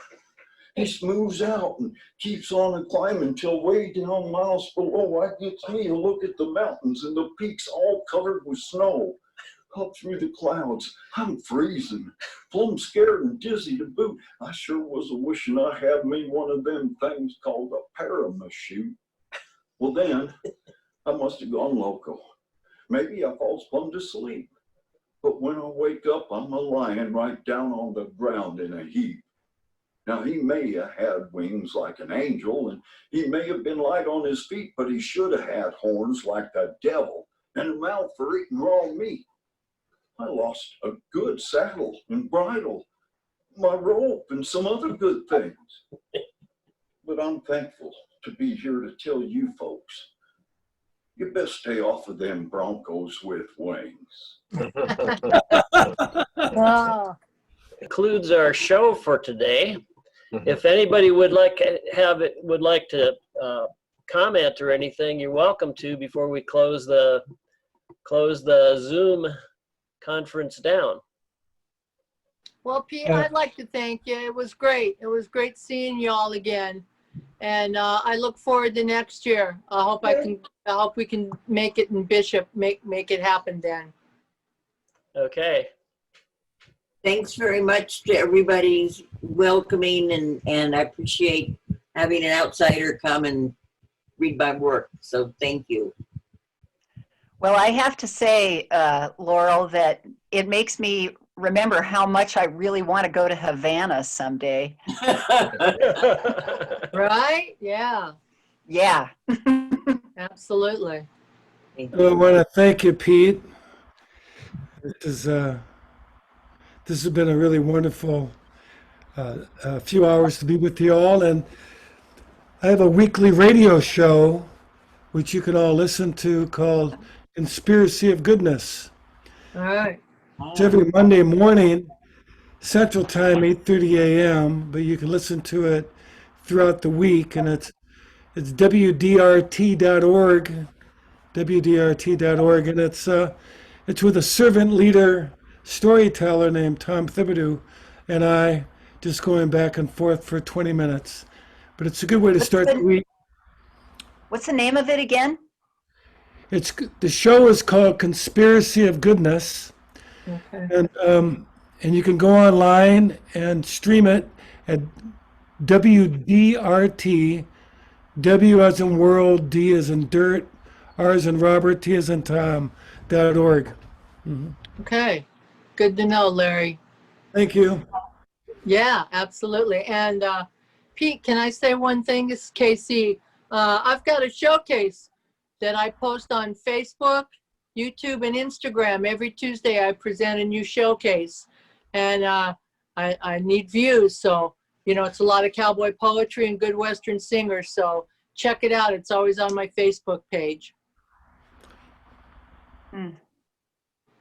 He smooths out and keeps on a climb until way down miles below I gets me a look at the mountains and the peaks all covered with snow. Up through the clouds, I'm freezing, plumb scared and dizzy to boot. I sure was a-wishing I had me one of them things called a parachute. Well then, I must have gone loco. Maybe I falls plumb to sleep. But when I wake up, I'm a-lying right down on the ground in a heap. Now, he may have had wings like an angel, and he may have been light on his feet, but he should have had horns like the devil and a mouth for eating raw meat. I lost a good saddle and bridle, my rope, and some other good things. But I'm thankful to be here to tell you folks, you best stay off of them Broncos with wings. Wow. Concludes our show for today. If anybody would like to comment or anything, you're welcome to before we close the Zoom conference down. Well, Pete, I'd like to thank you. It was great. It was great seeing you all again. And I look forward to next year. I hope we can make it in Bishop, make it happen then. Okay. Thanks very much to everybody's welcoming, and I appreciate having an outsider come and read my work. So thank you. Well, I have to say, Laurel, that it makes me remember how much I really want to go to Havana someday. Right? Yeah, Yeah. absolutely. Thank Well, I you. want to thank you, Pete. This has been a really wonderful few hours to be with you all. And I have a weekly radio show, which you can all listen to, called Conspiracy of Goodness. All right. It's every Monday morning, Central Time, 8:30 a.m., but you can listen to it throughout the week, and it's WDRT.org, WDRT.org, and it's with a servant leader storyteller named Tom Thibodeau, and I just going back and forth for 20 minutes. But it's a good way to start the week. What's the name of it again? The show is called Conspiracy of Goodness, Okay. and you can go online and stream it at WDRT, W as in world, D as in dirt, R as in Robert, T as in Tom.org. Okay. Good to know, Larry. Thank you. Yeah, absolutely. And Pete, can I say one thing? This is KC. I've got a showcase that I post on Facebook, YouTube, and Instagram. Every Tuesday I present a new showcase, and I need views. So, it's a lot of cowboy poetry and good Western singers. So check it out. It's always on my Facebook page.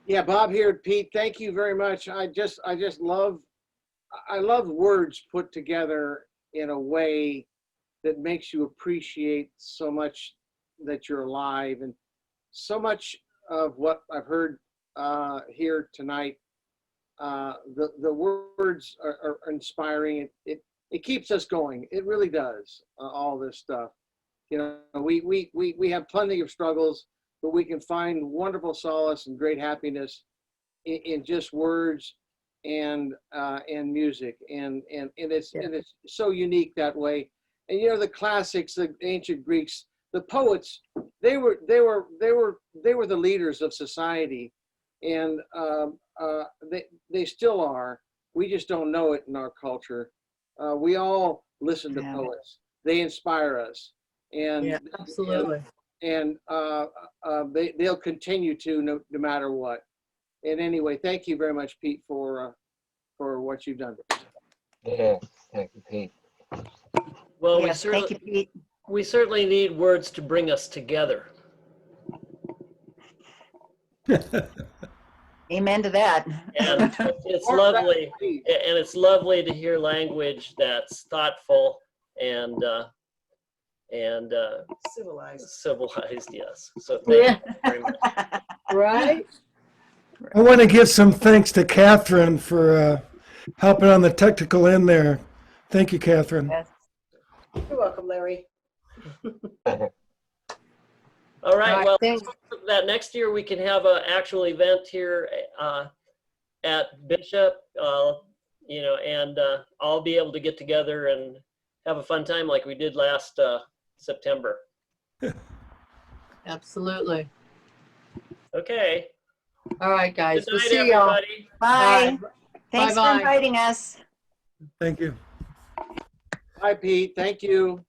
Yeah, Bob here, Pete. Thank you very much. I just love words put together in a way that makes you appreciate so much that you're alive, and so much of what I've heard here tonight. The words are inspiring. It keeps us going. It really does. All this stuff. We have plenty of struggles, but we can find wonderful solace and great happiness in just words and music, and it's so unique that way. And the classics, the ancient Greeks, the poets, they were the leaders of society, and they still are. We just don't know it in our culture. We all listen to poets. they inspire us. And Yeah, absolutely. and they'll continue to no matter what. And anyway, thank you very much, Pete, for what you've done. Yeah, thank you, Pete. Well, Yes, thank you, Pete. we certainly need words to bring us together. Amen to that. And it's lovely, and it's lovely to hear language that's thoughtful and civilized. Yes. So thank you very much. Right? I want to give some thanks to Catherine for helping on the technical end there. Thank you, Catherine. Yes. You're welcome, Larry. All right. All right, Well, thanks. that next year we can have an actual event here at Bishop, you know, and I'll be able to get together and have a fun time like we did last September. Absolutely. Okay. All right, guys. Good We'll night, see y'all. everybody. Bye. Thanks Bye-bye. for inviting us. Thank you. Bye, Pete. Thank you.